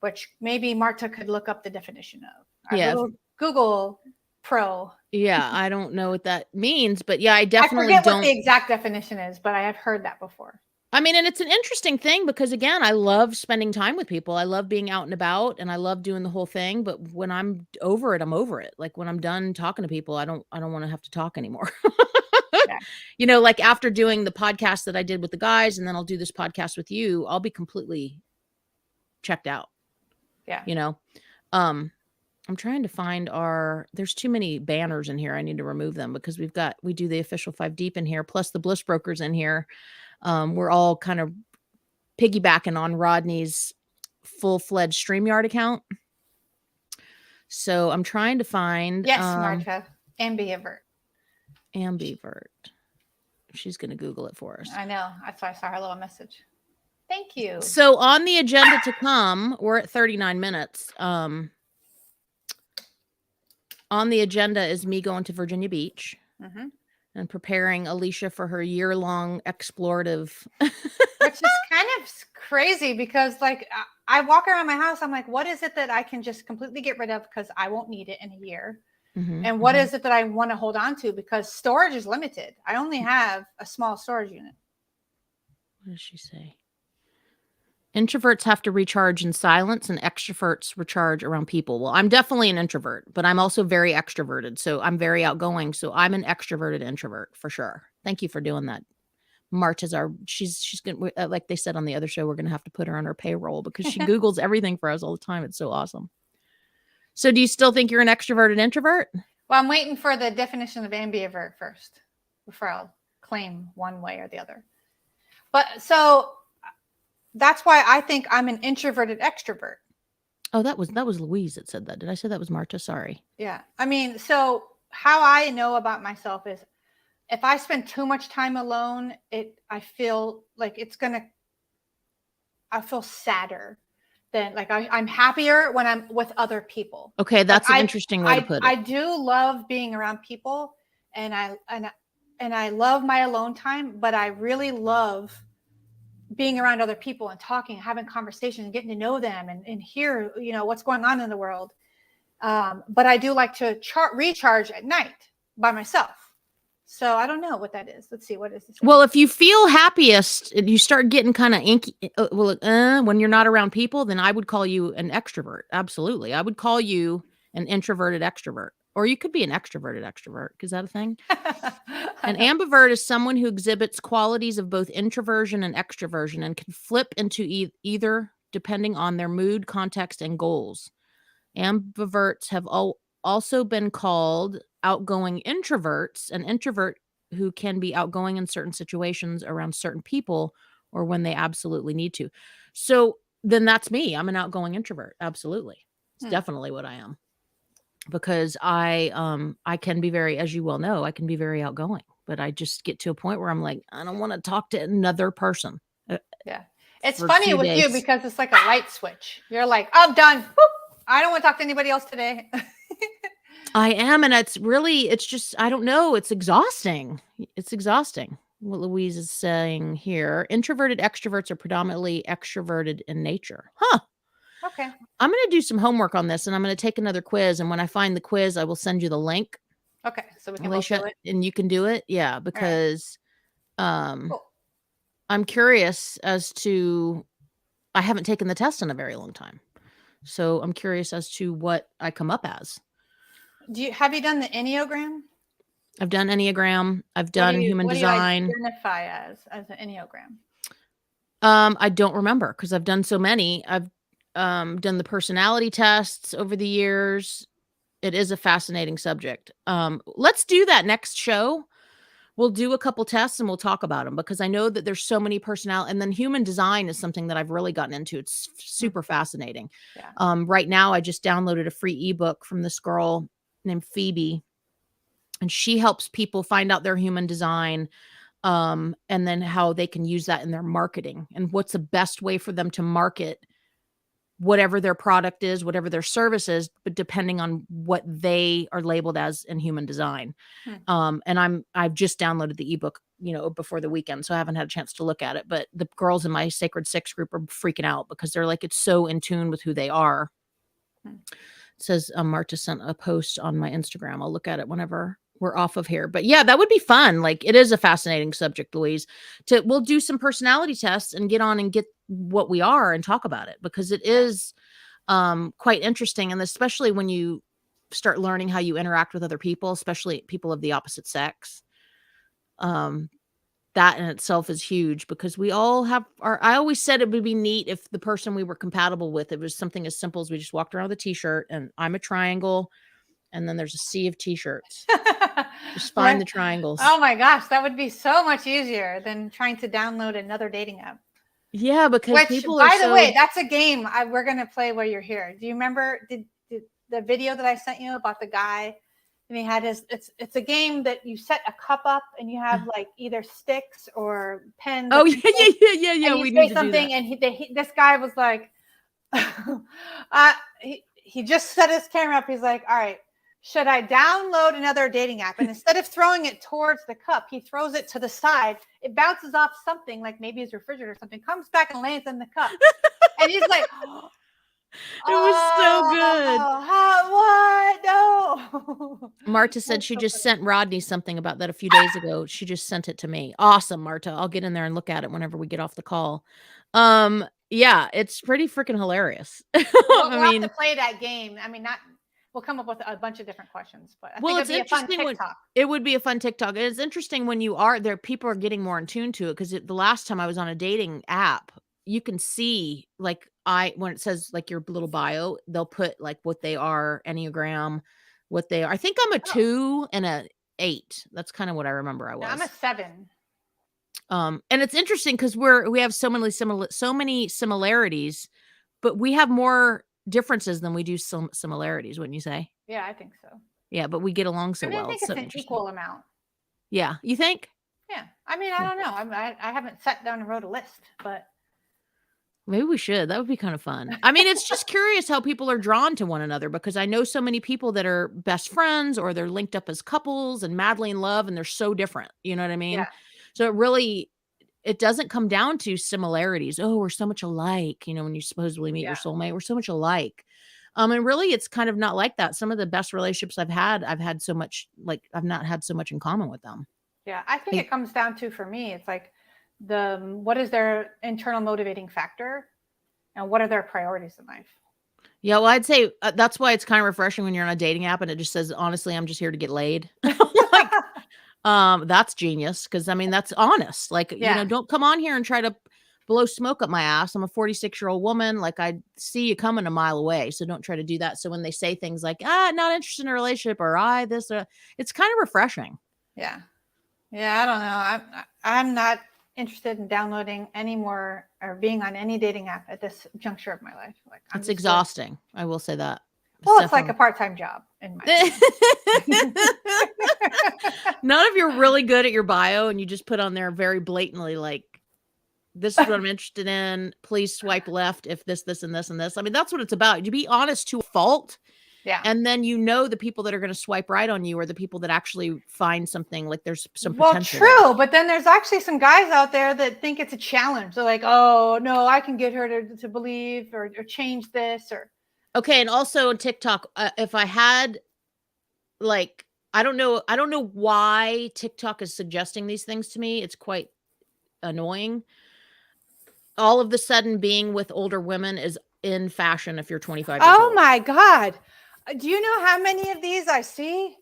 which maybe Marta could look up the definition of. Yeah. Google Pro. Yeah, I don't know what that means, but yeah, I definitely forget what the exact definition is, but I have heard that before. I mean, and it's an interesting thing because, again, I love spending time with people. I love being out and about, and I love doing the whole thing. But when I'm over it, I'm over it. Like when I'm done talking to people, I don't want to have to talk anymore. Yeah. You know, like after doing the podcast that I did with the guys, and then I'll do this podcast with you, I'll be completely checked out. Yeah. You know, I'm trying to find there's too many banners in here. I need to remove them because we do the official 5 Deep in here, plus the Bliss Brokers in here. We're all kind of piggybacking on Rodney's full-fledged StreamYard account. So I'm trying to find. Yes, Marta. Ambivert. She's going to Google it for us. I know. That's why I saw her little message. Thank you. So on the agenda to come, we're at 39 minutes. On the agenda is me going to Virginia Beach. Mm-hmm. and preparing Alicia for her year-long explorative. Which is kind of crazy because like I walk around my house, I'm like, what is it that I can just completely get rid of because I won't need it in a year? And what is it that I want to hold on to because storage is limited? I only have a small storage unit. What does she say? Introverts have to recharge in silence and extroverts recharge around people. Well, I'm definitely an introvert, but I'm also very extroverted. So I'm very outgoing. So I'm an extroverted introvert for sure. Thank you for doing that. Marta's she's going to, like they said on the other show, we're going to have to put her on our payroll because she Googles everything for us all the time. It's so awesome. So do you still think you're an extroverted introvert? Well, I'm waiting for the definition of ambivert first before I'll claim one way or the other. But so that's why I think I'm an introverted extrovert. Oh, that was Louise that said that. Did I say that was Marta? Sorry. Yeah. I mean, so how I know about myself is if I spend too much time alone, I feel like I feel sadder than like I'm happier when I'm with other people. Okay, that's an interesting way to put it. I do love being around people and I love my alone time, but I really love being around other people and talking, having conversations, and getting to know them and hear, what's going on in the world. But I do like to recharge at night by myself. So I don't know what that is. Let's see. What is this? Well, if you feel happiest, you start getting kind of inky. When you're not around people, then I would call you an extrovert. Absolutely. I would call you an introverted extrovert. Or you could be an extroverted extrovert. Is that a thing? An ambivert is someone who exhibits qualities of both introversion and extroversion and can flip into either depending on their mood, context, and goals. Ambiverts have also been called outgoing introverts, an introvert who can be outgoing in certain situations around certain people or when they absolutely need to. So then that's me. I'm an outgoing introvert. Absolutely. It's definitely what I am. Because I can be very, as you well know, I can be very outgoing, but I just get to a point where I'm like, I don't want to talk to another person. Yeah. It's funny with you because it's like a light switch. You're like, I'm done. Whoop. I don't want to talk to anybody else today. I am. And it's just, I don't know. It's exhausting. It's exhausting. What Louise is saying here, introverted extroverts are predominantly extroverted in nature. Huh. Okay. I'm going to do some homework on this and I'm going to take another quiz. And when I find the quiz, I will send you the link. Okay. So we can Alicia, both do it. and you can do it. Yeah. Because, Cool. I'm curious as to, I haven't taken the test in a very long time. So I'm curious as to what I come up as. Have you done the Enneagram? I've done Enneagram. I've done human design. What do you identify as an Enneagram? I don't remember because I've done so many. I've done the personality tests over the years. It is a fascinating subject. Let's do that next show. We'll do a couple tests and we'll talk about them because I know that there's so many personality, and then human design is something that I've really gotten into. It's super fascinating. Yeah. Right now I just downloaded a free ebook from this girl named Phoebe, and she helps people find out their human design, and then how they can use that in their marketing and what's the best way for them to market whatever their product is, whatever their service is, but depending on what they are labeled as in human design. And I've just downloaded the ebook, before the weekend, so I haven't had a chance to look at it, but the girls in my Sacred Six group are freaking out because they're like, it's so in tune with who they are. It says, Marta sent a post on my Instagram. I'll look at it whenever we're off of here, but yeah, that would be fun. Like, it is a fascinating subject, Louise. We'll do some personality tests and get on and get what we are and talk about it because it is quite interesting. And especially when you start learning how you interact with other people, especially people of the opposite sex, that in itself is huge because we all have I always said it would be neat if the person we were compatible with, it was something as simple as we just walked around with a t-shirt and I'm a triangle and then there's a sea of t-shirts. Just find the triangles. Oh my gosh, that would be so much easier than trying to download another dating app. Yeah, because people are by the way, that's a game we're going to play while you're here. Do you remember the video that I sent you about the guy? And he had it's a game that you set a cup up and you have like either sticks or pens. Oh, yeah. And we say something, and this guy was like, he just set his camera up. He's like, all right, should I download another dating app? And instead of throwing it towards the cup, he throws it to the side. It bounces off something, like maybe his refrigerator or something, comes back and lands in the cup. And he's like, It was so good. What? No. Marta said she just sent Rodney something about that a few days ago. She just sent it to me. Awesome, Marta. I'll get in there and look at it whenever we get off the call. Yeah, it's pretty freaking hilarious. We'll have to play that game. I mean, we'll come up with a bunch of different questions, but I think it'd be a fun TikTok. It would be a fun TikTok. And it's interesting when you are there, people are getting more in tune to it, because the last time I was on a dating app, you can see, like, when it says like your little bio, they'll put like what they are, Enneagram, what they are. I think I'm a 2 and a 8. That's kind of what I remember I was. No, I'm a 7. And it's interesting because we have so many similarities, but we have more differences than we do some similarities, wouldn't you say? Yeah, I think so. Yeah, but we get along so well. I think it's an equal amount. Yeah, you think? Yeah, I mean, I don't know. I haven't sat down and wrote a list, but maybe we should. That would be kind of fun. I mean, it's just curious how people are drawn to one another, because I know so many people that are best friends, or they're linked up as couples and madly in love, and they're so different. You know what I mean? Yeah. So it doesn't come down to similarities. Oh, we're so much alike. When you supposedly meet your soulmate, we're so much alike. And really, it's kind of not like that. Some of the best relationships I've had so much, like, I've not had so much in common with them. Yeah, I think it comes down to, for me, it's like what is their internal motivating factor, and what are their priorities in life? Yeah, well, I'd say that's why it's kind of refreshing when you're on a dating app and it just says, honestly, I'm just here to get laid. That's genius, because I mean, that's honest. Like, don't come on here and try to blow smoke up my ass. I'm a 46-year-old woman. Like, I see you coming a mile away, so don't try to do that. So when they say things like, not interested in a relationship, or it's kind of refreshing. Yeah, I don't know. I'm not interested in downloading any more or being on any dating app at this juncture of my life. Like, it's exhausting. I will say that. Well, it's like a part-time job in my Not if you're really good at your bio and you just put on there very blatantly, like, this is what I'm interested in. Please swipe left if this, and this, and this. I mean, that's what it's about. You be honest to a fault. Yeah. And then the people that are going to swipe right on you are the people that actually find something, like there's some potential. Well, true. But then there's actually some guys out there that think it's a challenge. They're like, oh, no, I can get her to believe or change this or. Okay. And also on TikTok, if I had, like, I don't know why TikTok is suggesting these things to me. It's quite annoying. All of the sudden, being with older women is in fashion if you're 25 years old. Oh my God. Do you know how many of these I see?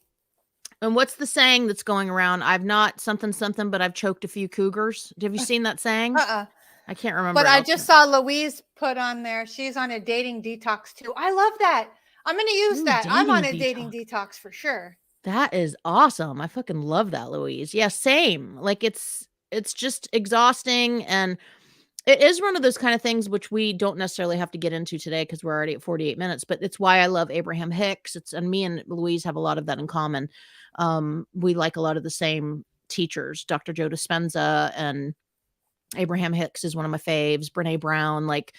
And what's the saying that's going around? I've not something, but I've choked a few cougars. Have you seen that saying? I can't remember. But I just saw Louise put on there. She's on a dating detox too. I love that. I'm going to use that. I'm on a dating detox for sure. That is awesome. I fucking love that, Louise. Yeah, same. Like, it's just exhausting, and it is one of those kind of things which we don't necessarily have to get into today because we're already at 48 minutes, but it's why I love Abraham Hicks. And me and Louise have a lot of that in common. We like a lot of the same teachers. Dr. Joe Dispenza and Abraham Hicks is one of my faves. Brene Brown, like,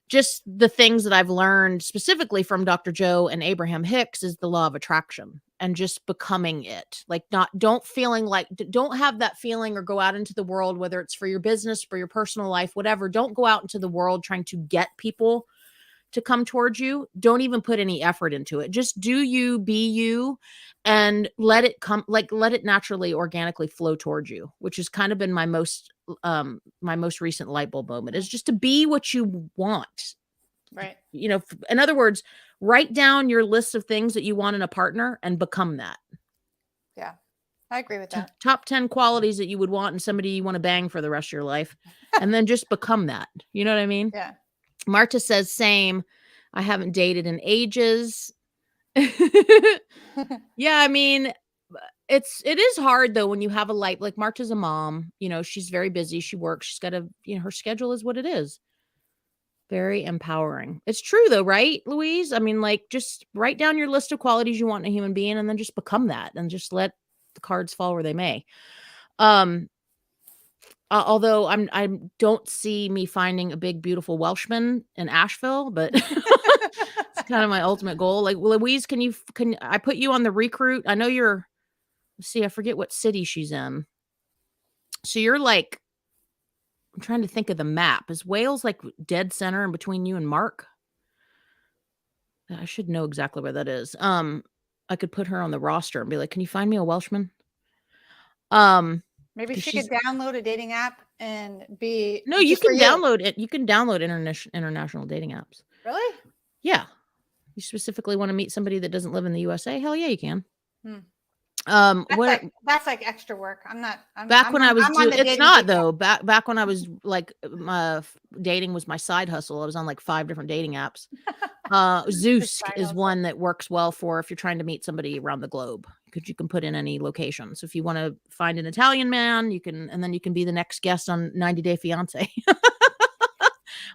just the things that I've learned specifically from Dr. Joe and Abraham Hicks is the law of attraction and just becoming it. Like, don't have that feeling or go out into the world, whether it's for your business, for your personal life, whatever. Don't go out into the world trying to get people to come towards you. Don't even put any effort into it. Just do you, be you, and let it come, like, let it naturally, organically flow towards you, which has kind of been my most recent light bulb moment, is just to be what you want. Right. In other words, write down your list of things that you want in a partner and become that. Yeah, I agree with that. Top 10 qualities that you would want in somebody you want to bang for the rest of your life. And then just become that. You know what I mean? Yeah. Marta says, same. I haven't dated in ages. Yeah, I mean, it is hard though when you have a life. Like, Marta's a mom, she's very busy. She works. She's got her schedule is what it is. Very empowering. It's true though, right, Louise? I mean, like, just write down your list of qualities you want in a human being and then just become that and just let the cards fall where they may. Although I don't see me finding a big, beautiful Welshman in Asheville, but It's kind of my ultimate goal. Like, Louise, can I put you on the recruit? I know let's see, I forget what city she's in. So you're like, I'm trying to think of the map. Is Wales like dead center in between you and Mark? I should know exactly where that is. I could put her on the roster and be like, can you find me a Welshman? Maybe she could download a dating app and be. No, you can download it. You can download international dating apps. Really? Yeah. You specifically want to meet somebody that doesn't live in the USA? Hell yeah, you can. That's like extra work. It's not though. Back when I was like, my dating was my side hustle. I was on like 5 different dating apps. Zeus is one that works well for if you're trying to meet somebody around the globe, because you can put in any location. So if you want to find an Italian man, you can, and then you can be the next guest on 90 Day Fiance,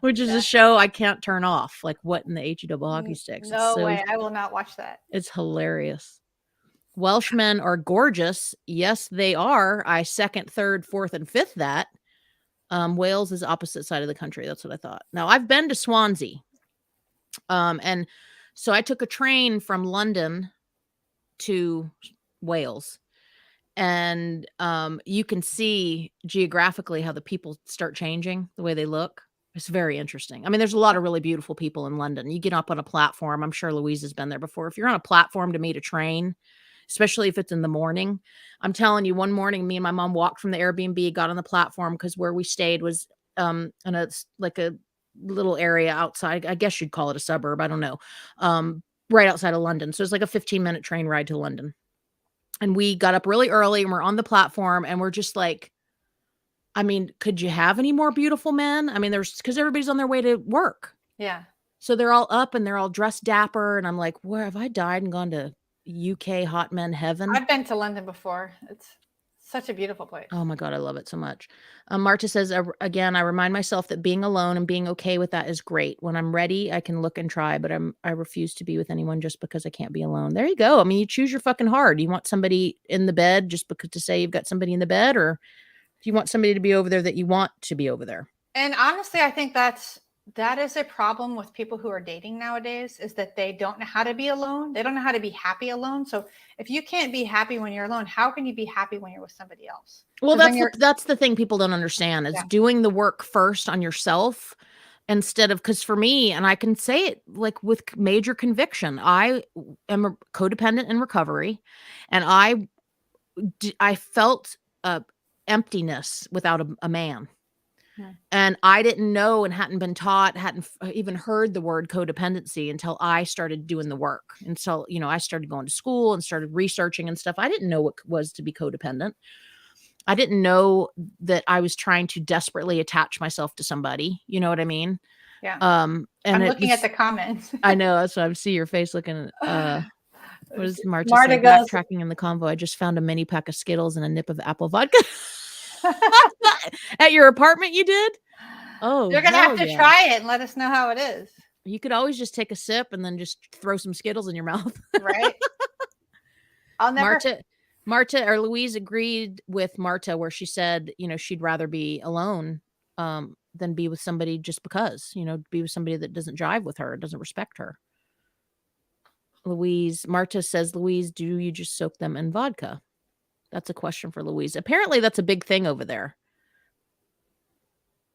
which is a show I can't turn off. Like, what in the HE double hockey sticks? No way. I will not watch that. It's hilarious. Welshmen are gorgeous. Yes, they are. I 2nd, 3rd, 4th, and 5th that. Wales is opposite side of the country. That's what I thought. Now, I've been to Swansea. And so I took a train from London to Wales. And you can see geographically how the people start changing, the way they look. It's very interesting. I mean, there's a lot of really beautiful people in London. You get up on a platform. I'm sure Louise has been there before. If you're on a platform to meet a train, especially if it's in the morning, I'm telling you, one morning, me and my mom walked from the Airbnb, got on the platform, because where we stayed was in a little area outside. I guess you'd call it a suburb. I don't know. Right outside of London. So it's like a 15-minute train ride to London. And we got up really early and we're on the platform and we're just like, I mean, could you have any more beautiful men? I mean, because everybody's on their way to work. Yeah. So they're all up and they're all dressed dapper. And I'm like, where have I died and gone to UK hot men heaven? I've been to London before. It's such a beautiful place. Oh my God, I love it so much. Marta says, again, I remind myself that being alone and being okay with that is great. When I'm ready, I can look and try, but I refuse to be with anyone just because I can't be alone. There you go. I mean, you choose your fucking hard. You want somebody in the bed just because to say you've got somebody in the bed, or do you want somebody to be over there that you want to be over there? And honestly, I think that is a problem with people who are dating nowadays, is that they don't know how to be alone. They don't know how to be happy alone. So if you can't be happy when you're alone, how can you be happy when you're with somebody else? Well, that's the thing people don't understand is doing the work first on yourself instead of, because for me, and I can say it like with major conviction, I am a codependent in recovery, and I felt emptiness without a man. And I didn't know and hadn't been taught, hadn't even heard the word codependency until I started doing the work. And so, I started going to school and started researching and stuff. I didn't know what it was to be codependent. I didn't know that I was trying to desperately attach myself to somebody. You know what I mean? Yeah. And I'm looking at the comments. I know. That's what I see your face looking at. What is Marta saying? Backtracking in the convo. I just found a mini pack of Skittles and a nip of apple vodka. At your apartment, you did? Oh, you're gonna have to try it and let us know how it is. You could always just take a sip and then just throw some Skittles in your mouth. Right. I'll never. Marta or Louise agreed with Marta where she said, she'd rather be alone than be with somebody just because, be with somebody that doesn't jive with her, doesn't respect her. Marta says, Louise, do you just soak them in vodka? That's a question for Louise. Apparently that's a big thing over there.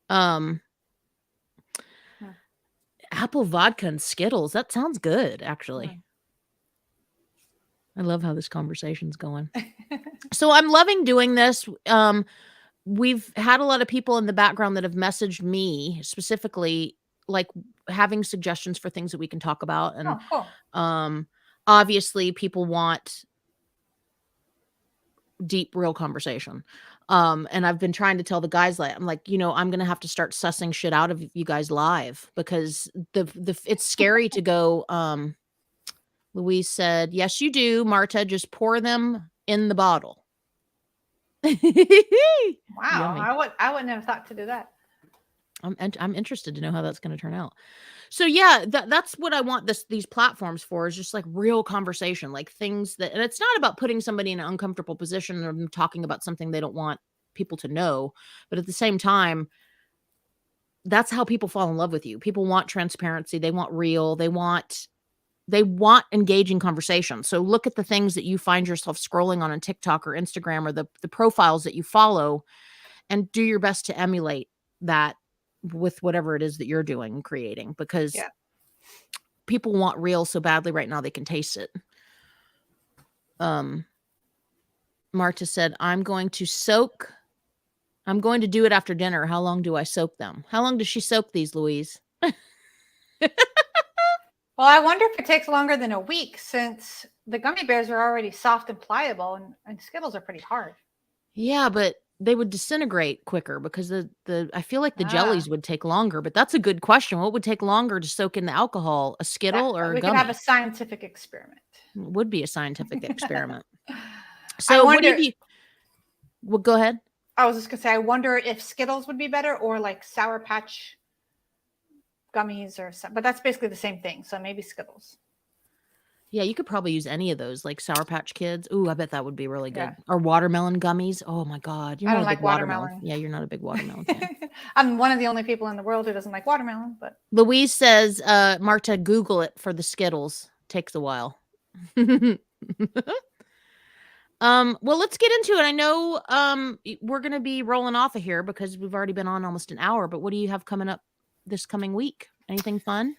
Apple vodka and Skittles. That sounds good, actually. I love how this conversation's going. So I'm loving doing this. We've had a lot of people in the background that have messaged me specifically, like having suggestions for things that we can talk about. And obviously people want deep, real conversation. And I've been trying to tell the guys, I'm like, I'm going to have to start sussing shit out of you guys live, because it's scary to go. Louise said, yes, you do, Marta, just pour them in the bottle. Wow. I wouldn't have thought to do that. I'm interested to know how that's going to turn out. So yeah, that's what I want these platforms for, is just like real conversation, like things that, and it's not about putting somebody in an uncomfortable position or talking about something they don't want people to know. But at the same time, that's how people fall in love with you. People want transparency. They want real. They want engaging conversation. So look at the things that you find yourself scrolling on TikTok or Instagram, or the profiles that you follow, and do your best to emulate that with whatever it is that you're doing and creating, because people want real so badly right now. They can taste it. Marta said, I'm going to do it after dinner. How long do I soak them? How long does she soak these, Louise? Well, I wonder if it takes longer than a week, since the gummy bears are already soft and pliable, and Skittles are pretty hard. Yeah, but they would disintegrate quicker, because I feel like the jellies would take longer. But that's a good question. What would take longer to soak in the alcohol, a Skittle or a we gummy? could have a scientific experiment. It would be a scientific experiment. So what do you? Well, go ahead. I was just gonna say, I wonder if Skittles would be better, or like Sour Patch gummies or something. But that's basically the same thing. So maybe Skittles. Yeah, you could probably use any of those, like Sour Patch Kids. Ooh, I bet that would be really good. Or watermelon gummies. Oh my God, I don't like watermelon. Yeah, you're not a big watermelon fan. I'm one of the only people in the world who doesn't like watermelon. But Louise says, Marta, Google it for the Skittles. Takes a while. Well, let's get into it. I know we're gonna be rolling off of here because we've already been on almost an hour. But what do you have coming up this coming week? Anything fun?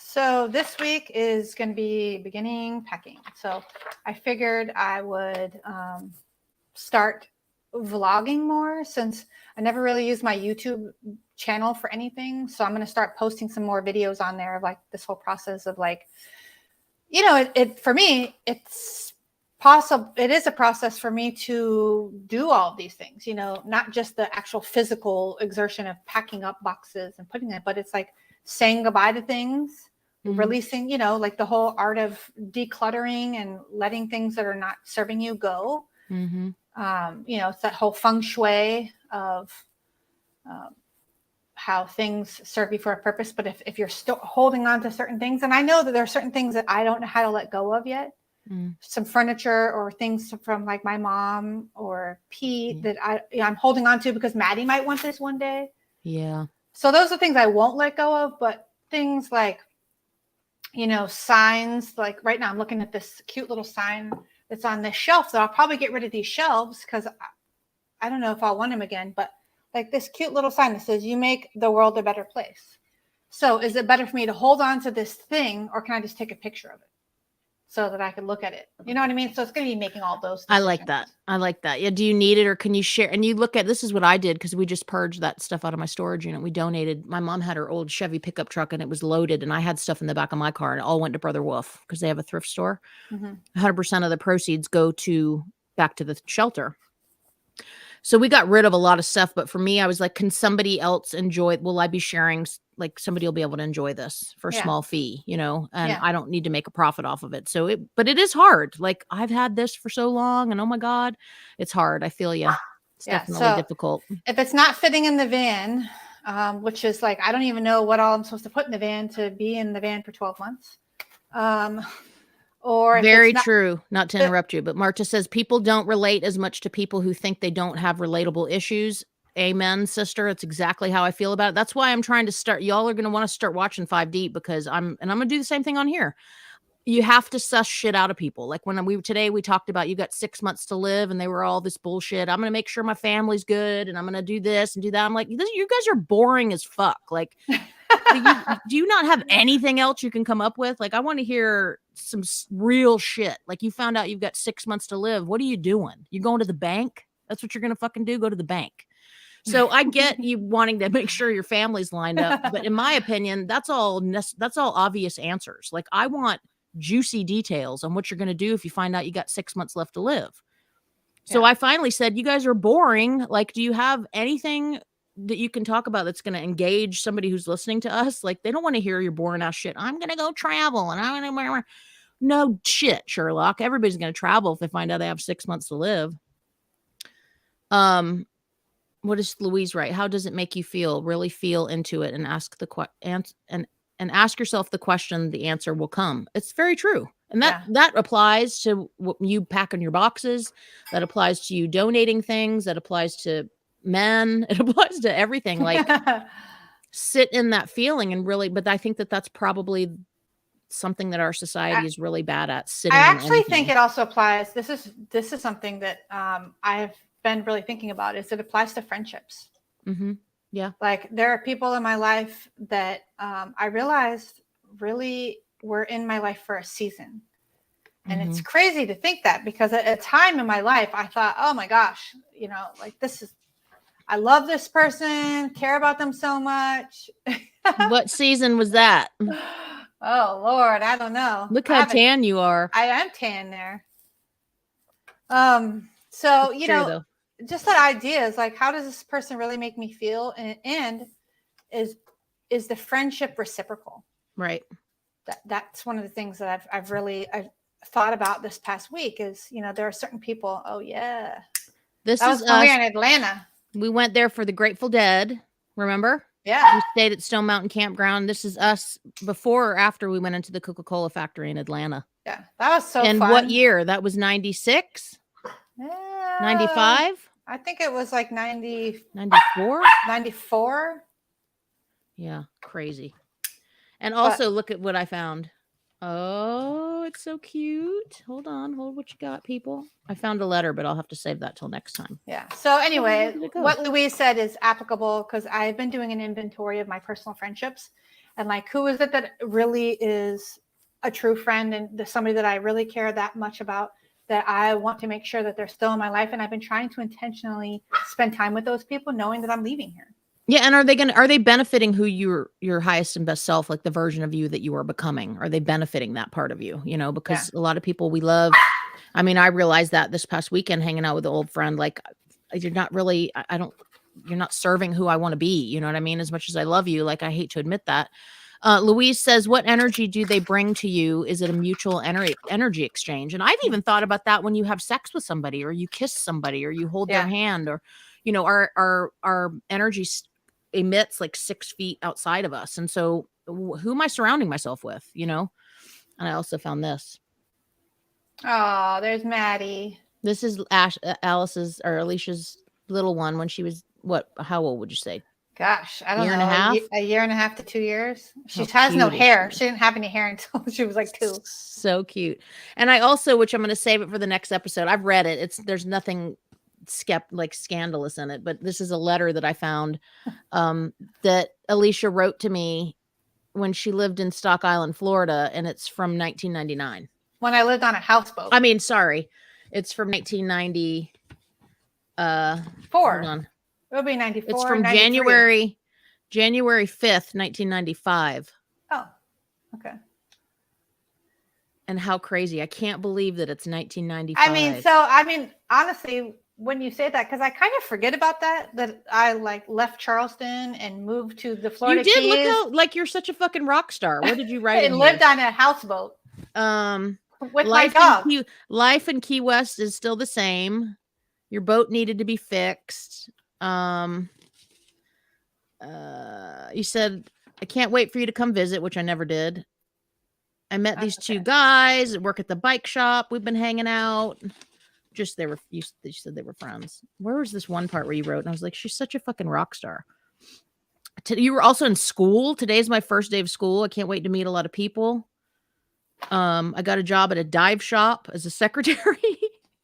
So this week is going to be beginning packing. So I figured I would start vlogging more, since I never really used my YouTube channel for anything. So I'm going to start posting some more videos on there of like this whole process of like, you know, it for me, it's possible. It is a process for me to do all of these things, you know, not just the actual physical exertion of packing up boxes and putting it, but it's like saying goodbye to things, releasing, you know, like the whole art of decluttering and letting things that are not serving you go. You know, it's that whole feng shui of how things serve you for a purpose. But if you're still holding on to certain things, and I know that there are certain things that I don't know how to let go of yet, some furniture or things from like my mom or Pete that I'm holding on to because Maddie might want this one day. Yeah. So those are things I won't let go of, but things like, you know, signs, like right now I'm looking at this cute little sign that's on this shelf. So I'll probably get rid of these shelves because I don't know if I'll want them again, but like this cute little sign that says, you make the world a better place. So is it better for me to hold on to this thing, or can I just take a picture of it so that I can look at it? You know what I mean? So it's going to be making all those decisions. I like that. I like that. Yeah. Do you need it, or can you share? And you look at, this is what I did, because we just purged that stuff out of my storage unit. We donated. My mom had her old Chevy pickup truck and it was loaded, and I had stuff in the back of my car, and it all went to Brother Wolf because they have a thrift store. 100% of the proceeds go back to the shelter. So we got rid of a lot of stuff. But for me, I was like, can somebody else enjoy it? Will I be sharing? Like somebody will be able to enjoy this for a small fee, you know, and I don't need to make a profit off of it. So but it is hard. Like I've had this for so long, and oh my God, it's hard. I feel you. It's definitely difficult. If it's not fitting in the van, which is like, I don't even know what all I'm supposed to put in the van to be in the van for 12 months. Or very true. Not to interrupt you, but Marta says people don't relate as much to people who think they don't have relatable issues. Amen, sister. It's exactly how I feel about it. That's why I'm trying to start. Y'all are going to want to start watching 5 Deep, because I'm going to do the same thing on here. You have to suss shit out of people. Like when today we talked about, you got 6 months to live, and they were all this bullshit. I'm going to make sure my family's good, and I'm going to do this and do that. I'm like, you guys are boring as fuck. Like, do you not have anything else you can come up with? Like, I want to hear some real shit. Like, you found out you've got 6 months to live. What are you doing? You going to the bank? That's what you're going to fucking do. Go to the bank. So I get you wanting to make sure your family's lined up. But in my opinion, that's all obvious answers. Like, I want juicy details on what you're going to do if you find out you got 6 months left to live. So I finally said, you guys are boring. Like, do you have anything that you can talk about that's going to engage somebody who's listening to us? Like, they don't want to hear your boring ass shit. I'm going to go travel and I'm going to, no shit, Sherlock. Everybody's going to travel if they find out they have 6 months to live. What is Louise right? How does it make you feel? Really feel into it and ask and ask yourself the question, the answer will come. It's very true. And that applies to what you pack in your boxes. That applies to you donating things. That applies to men. It applies to everything. Like, sit in that feeling and really, but I think that that's probably something that our society is really bad at, I sitting in actually think anything. it also applies. This is something that I've been really thinking about. Is it applies to friendships? Mm-hmm. Yeah. Like there are people in my life that I realized really were in my life for a season. And it's crazy to think that, because at a time in my life, I thought, oh my gosh, you know, like I love this person, care about them so much. What season was that? Oh Lord, I don't know. Look how tan you are. I am tan there. So, It's true, though. just that idea is like, how does this person really make me feel? And is the friendship reciprocal? Right. That's one of the things that I've really thought about this past week is, there are certain people. Oh yeah. This That is was when we us. were in Atlanta. We went there for the Grateful Dead. Remember? Yeah. We stayed at Stone Mountain Campground. This is us before or after we went into the Coca-Cola factory in Atlanta. Yeah. That was so fun. And what year? That was 96? 95? I think it was like 94? 94. Yeah. Crazy. And also look at what I found. Oh, it's so cute. Hold on. Hold what you got, people. I found a letter, but I'll have to save that till next time. Yeah. So anyway, Where did it go? what Louise said is applicable because I've been doing an inventory of my personal friendships and like, who is it that really is a true friend and somebody that I really care that much about, that I want to make sure that they're still in my life. And I've been trying to intentionally spend time with those people, knowing that I'm leaving here. Yeah, and are they benefiting who your highest and best self, like the version of you that you are becoming? Are they benefiting that part of you? Because a lot of people we love. I mean, I realized that this past weekend hanging out with an old friend, like you're not really, you're not serving who I want to be. You know what I mean? As much as I love you, like I hate to admit that. Louise says, what energy do they bring to you? Is it a mutual energy exchange? And I've even thought about that when you have sex with somebody or you kiss somebody or you hold their hand or, our energy emits like 6 feet outside of us. And so who am I surrounding myself with, And I also found this. Oh, there's Maddie. This is Alice's or Alicia's little one when she was how old would you say? Gosh, I don't know. Year and a half? A year and a half to 2 years. She has no hair. She didn't have any hair until she was like 2. So cute. And I also, which I'm going to save it for the next episode. I've read it. There's nothing scandalous in it, but this is a letter that I found that Alicia wrote to me when she lived in Stock Island, Florida, and it's from 1999. When I lived on a houseboat. I mean, sorry, it's from 1990. 4. Hold on. It'll be 94. It's from 93. January 5th, 1995. Oh, okay. And how crazy! I can't believe that it's 1995. I mean, honestly, when you say that, because I kind of forget about that I like left Charleston and moved to the Florida Keys. Keys. Look how like you're such a fucking rock star. What did you write? And lived on a houseboat. With my dog. Life in Key West is still the same. Your boat needed to be fixed. You said, I can't wait for you to come visit, which I never did. I met these 2 guys that work at the bike shop. We've been hanging out. You said they were friends. Where was this one part where you wrote? And I was like, she's such a fucking rock star. You were also in school. Today's my first day of school. I can't wait to meet a lot of people. I got a job at a dive shop as a secretary.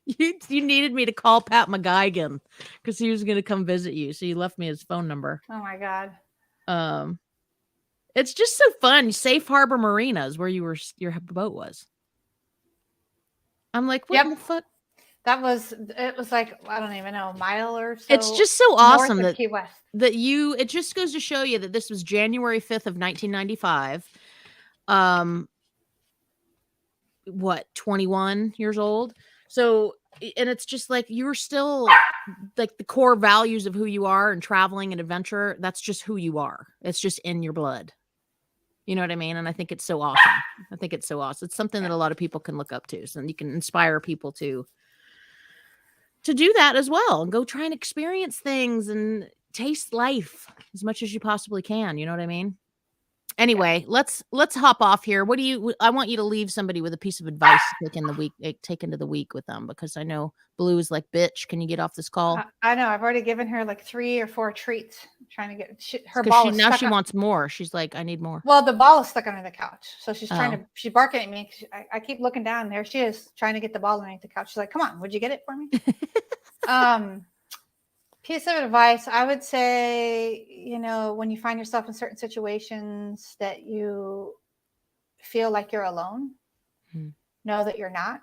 You needed me to call Pat McGuigan because he was going to come visit you. So you left me his phone number. Oh my God. It's just so fun. Safe Harbor Marina is where your boat was. I'm like, what the fuck? It was like, I don't even know, a mile or so. It's just so awesome north of Key West. It just goes to show you that this was January 5th of 1995. 21 years old. So, and it's just like, you're still like the core values of who you are and traveling and adventure. That's just who you are. It's just in your blood. You know what I mean? And I think it's so awesome. It's something that a lot of people can look up to. So you can inspire people to do that as well and go try and experience things and taste life as much as you possibly can. You know what I mean? Anyway, let's hop off here. What do you? I want you to leave somebody with a piece of advice to take in the week, take into the week with them, because I know Blue is like, bitch, can you get off this call? I know. I've already given her like 3 or 4 treats. I'm trying to get her Because ball. now she wants more. She's like, I need more. Well, the ball is stuck under the couch, so she's trying Oh. to. She's barking at me. I keep looking down. There she is, trying to get the ball underneath the couch. She's like, "Come on, would you get it for me?" Piece of advice, I would say, you know, when you find yourself in certain situations that you feel like you're alone, know that you're not.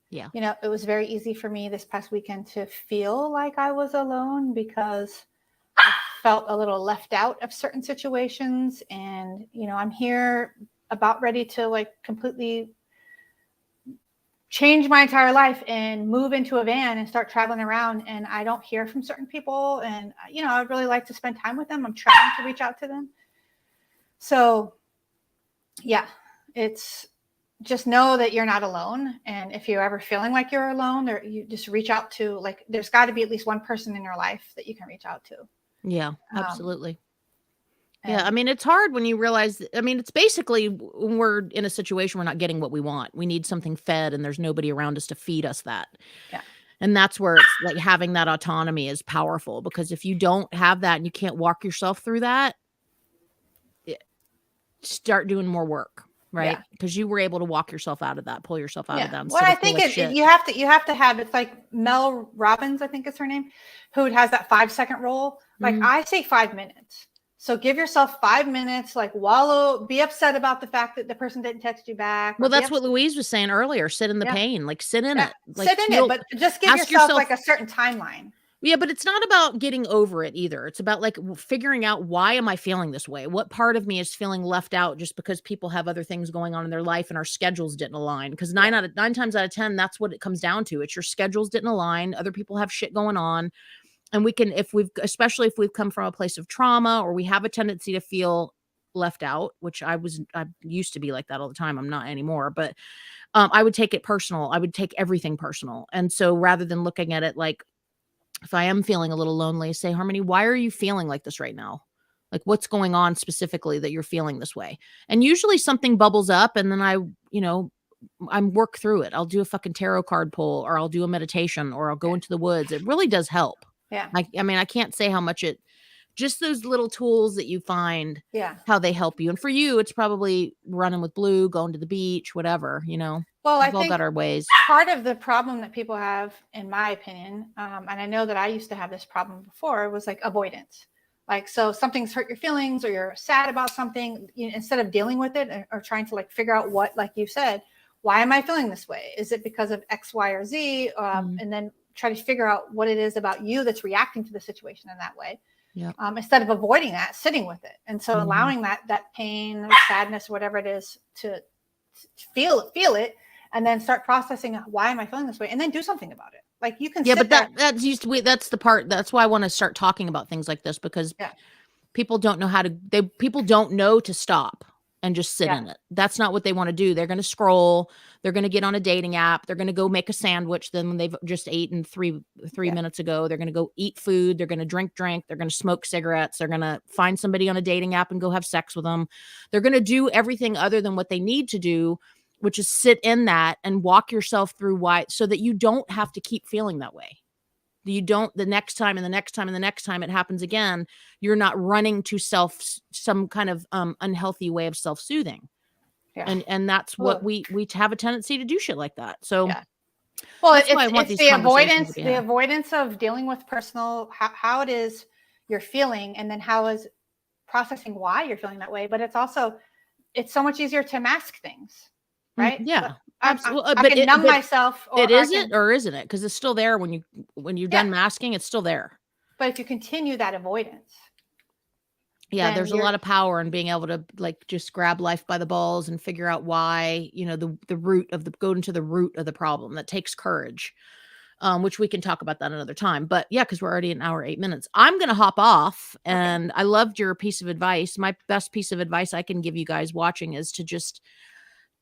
Yeah. You know, it was very easy for me this past weekend to feel like I was alone because I felt a little left out of certain situations. And, you know, I'm here about ready to like completely change my entire life and move into a van and start traveling around, and I don't hear from certain people, and you know, I'd really like to spend time with them. I'm trying to reach out to them. So yeah, it's just know that you're not alone, and if you're ever feeling like you're alone, or you just reach out to, like, there's got to be at least one person in your life that you can reach out to. Yeah, absolutely. Yeah, I mean, it's hard when you realize, I mean, it's basically when we're in a situation we're not getting what we want. We need something fed, and there's nobody around us to feed us that. Yeah. And that's where it's like having that autonomy is powerful, because if you don't have that and you can't walk yourself through that, start doing more work, right? Because you were able to walk yourself out of that, pull yourself out of that. Well, I think you have to have, it's like Mel Robbins, I think is her name, who has that 5-second rule. Like I say 5 minutes. So give yourself 5 minutes, like wallow, be upset about the fact that the person didn't text you back. Well, that's what Louise was saying earlier. Sit in the pain, like sit in it. Like sit in it, but just give yourself like a certain timeline. Yeah, but it's not about getting over it either. It's about like figuring out, why am I feeling this way? What part of me is feeling left out just because people have other things going on in their life and our schedules didn't align? Because 9 times out of 10, that's what it comes down to. It's your schedules didn't align. Other people have shit going on. And we can, especially if we've come from a place of trauma, or we have a tendency to feel left out, which I used to be like that all the time. I'm not anymore, but I would take it personal. I would take everything personal. And so rather than looking at it like, if I am feeling a little lonely, say, Harmony, why are you feeling like this right now? Like, what's going on specifically that you're feeling this way? And usually something bubbles up, and then I work through it. I'll do a fucking tarot card pull, or I'll do a meditation, or I'll go into the woods. It really does help. Yeah. I mean, I can't say how much just those little tools that you find, how they help you. And for you, it's probably running with Blue, going to the beach, whatever, you know. Well, We've all got our ways. Part of the problem that people have, in my opinion, and I know that I used to have this problem before, was like avoidance. Like, so something's hurt your feelings, or you're sad about something, instead of dealing with it or trying to like figure out what, like you said, why am I feeling this way? Is it because of X, Y, or Z? And then try to figure out what it is about you that's reacting to the situation in that way. Yeah. Instead of avoiding that, sitting with it. And so allowing that pain or sadness, whatever it is, to feel it, and then start processing, why am I feeling this way? And then do something about it. Like, you can but that's the part. That's why I want to start talking about things like this, because people don't know people don't know to stop and just sit in it. That's not what they want to do. They're going to scroll. They're going to get on a dating app. They're going to go make a sandwich. Then when they've just eaten three minutes ago, they're going to go eat food. They're going to drink. They're going to smoke cigarettes. They're going to find somebody on a dating app and go have sex with them. They're going to do everything other than what they need to do, which is sit in that and walk yourself through why, so that you don't have to keep feeling that way. You don't, the next time and the next time and the next time it happens again, you're not running to some kind of unhealthy way of self-soothing. And that's what we have a tendency to do shit like that. So well, it's the avoidance of dealing with personal, how it is you're feeling, and then how is processing why you're feeling that way. But it's so much easier to mask things. Right? Yeah, absolutely. I can numb myself. Or isn't it? Because it's still there when you're done masking. It's still there. But if you continue that avoidance, there's a lot of power in being able to like just grab life by the balls and figure out why. Go into the root of the problem. That takes courage, which we can talk about that another time. But yeah, because we're already an hour 8 minutes. I'm gonna hop off, and I loved your piece of advice. My best piece of advice I can give you guys watching is to just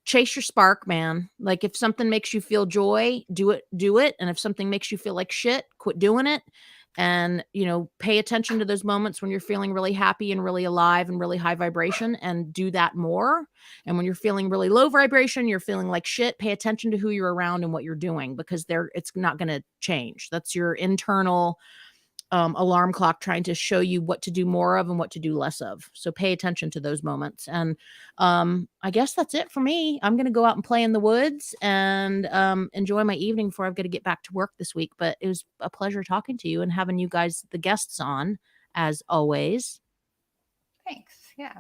chase your spark, man. Like, if something makes you feel joy, do it. And if something makes you feel like shit, quit doing it. And, pay attention to those moments when you're feeling really happy and really alive and really high vibration, and do that more. And when you're feeling really low vibration, you're feeling like shit, pay attention to who you're around and what you're doing, because it's not going to change. That's your internal alarm clock trying to show you what to do more of and what to do less of. So pay attention to those moments. And I guess that's it for me. I'm going to go out and play in the woods and enjoy my evening before I've got to get back to work this week. But it was a pleasure talking to you and having you guys, the guests, on, as always. Thanks. Yeah,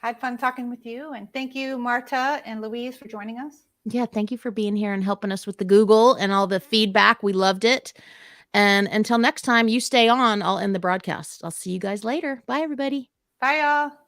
had fun talking with you. And thank you, Marta and Louise, for joining us. Yeah, thank you for being here and helping us with the Google and all the feedback. We loved it. And until next time, you stay on. I'll end the broadcast. I'll see you guys later. Bye, everybody. Bye, y'all.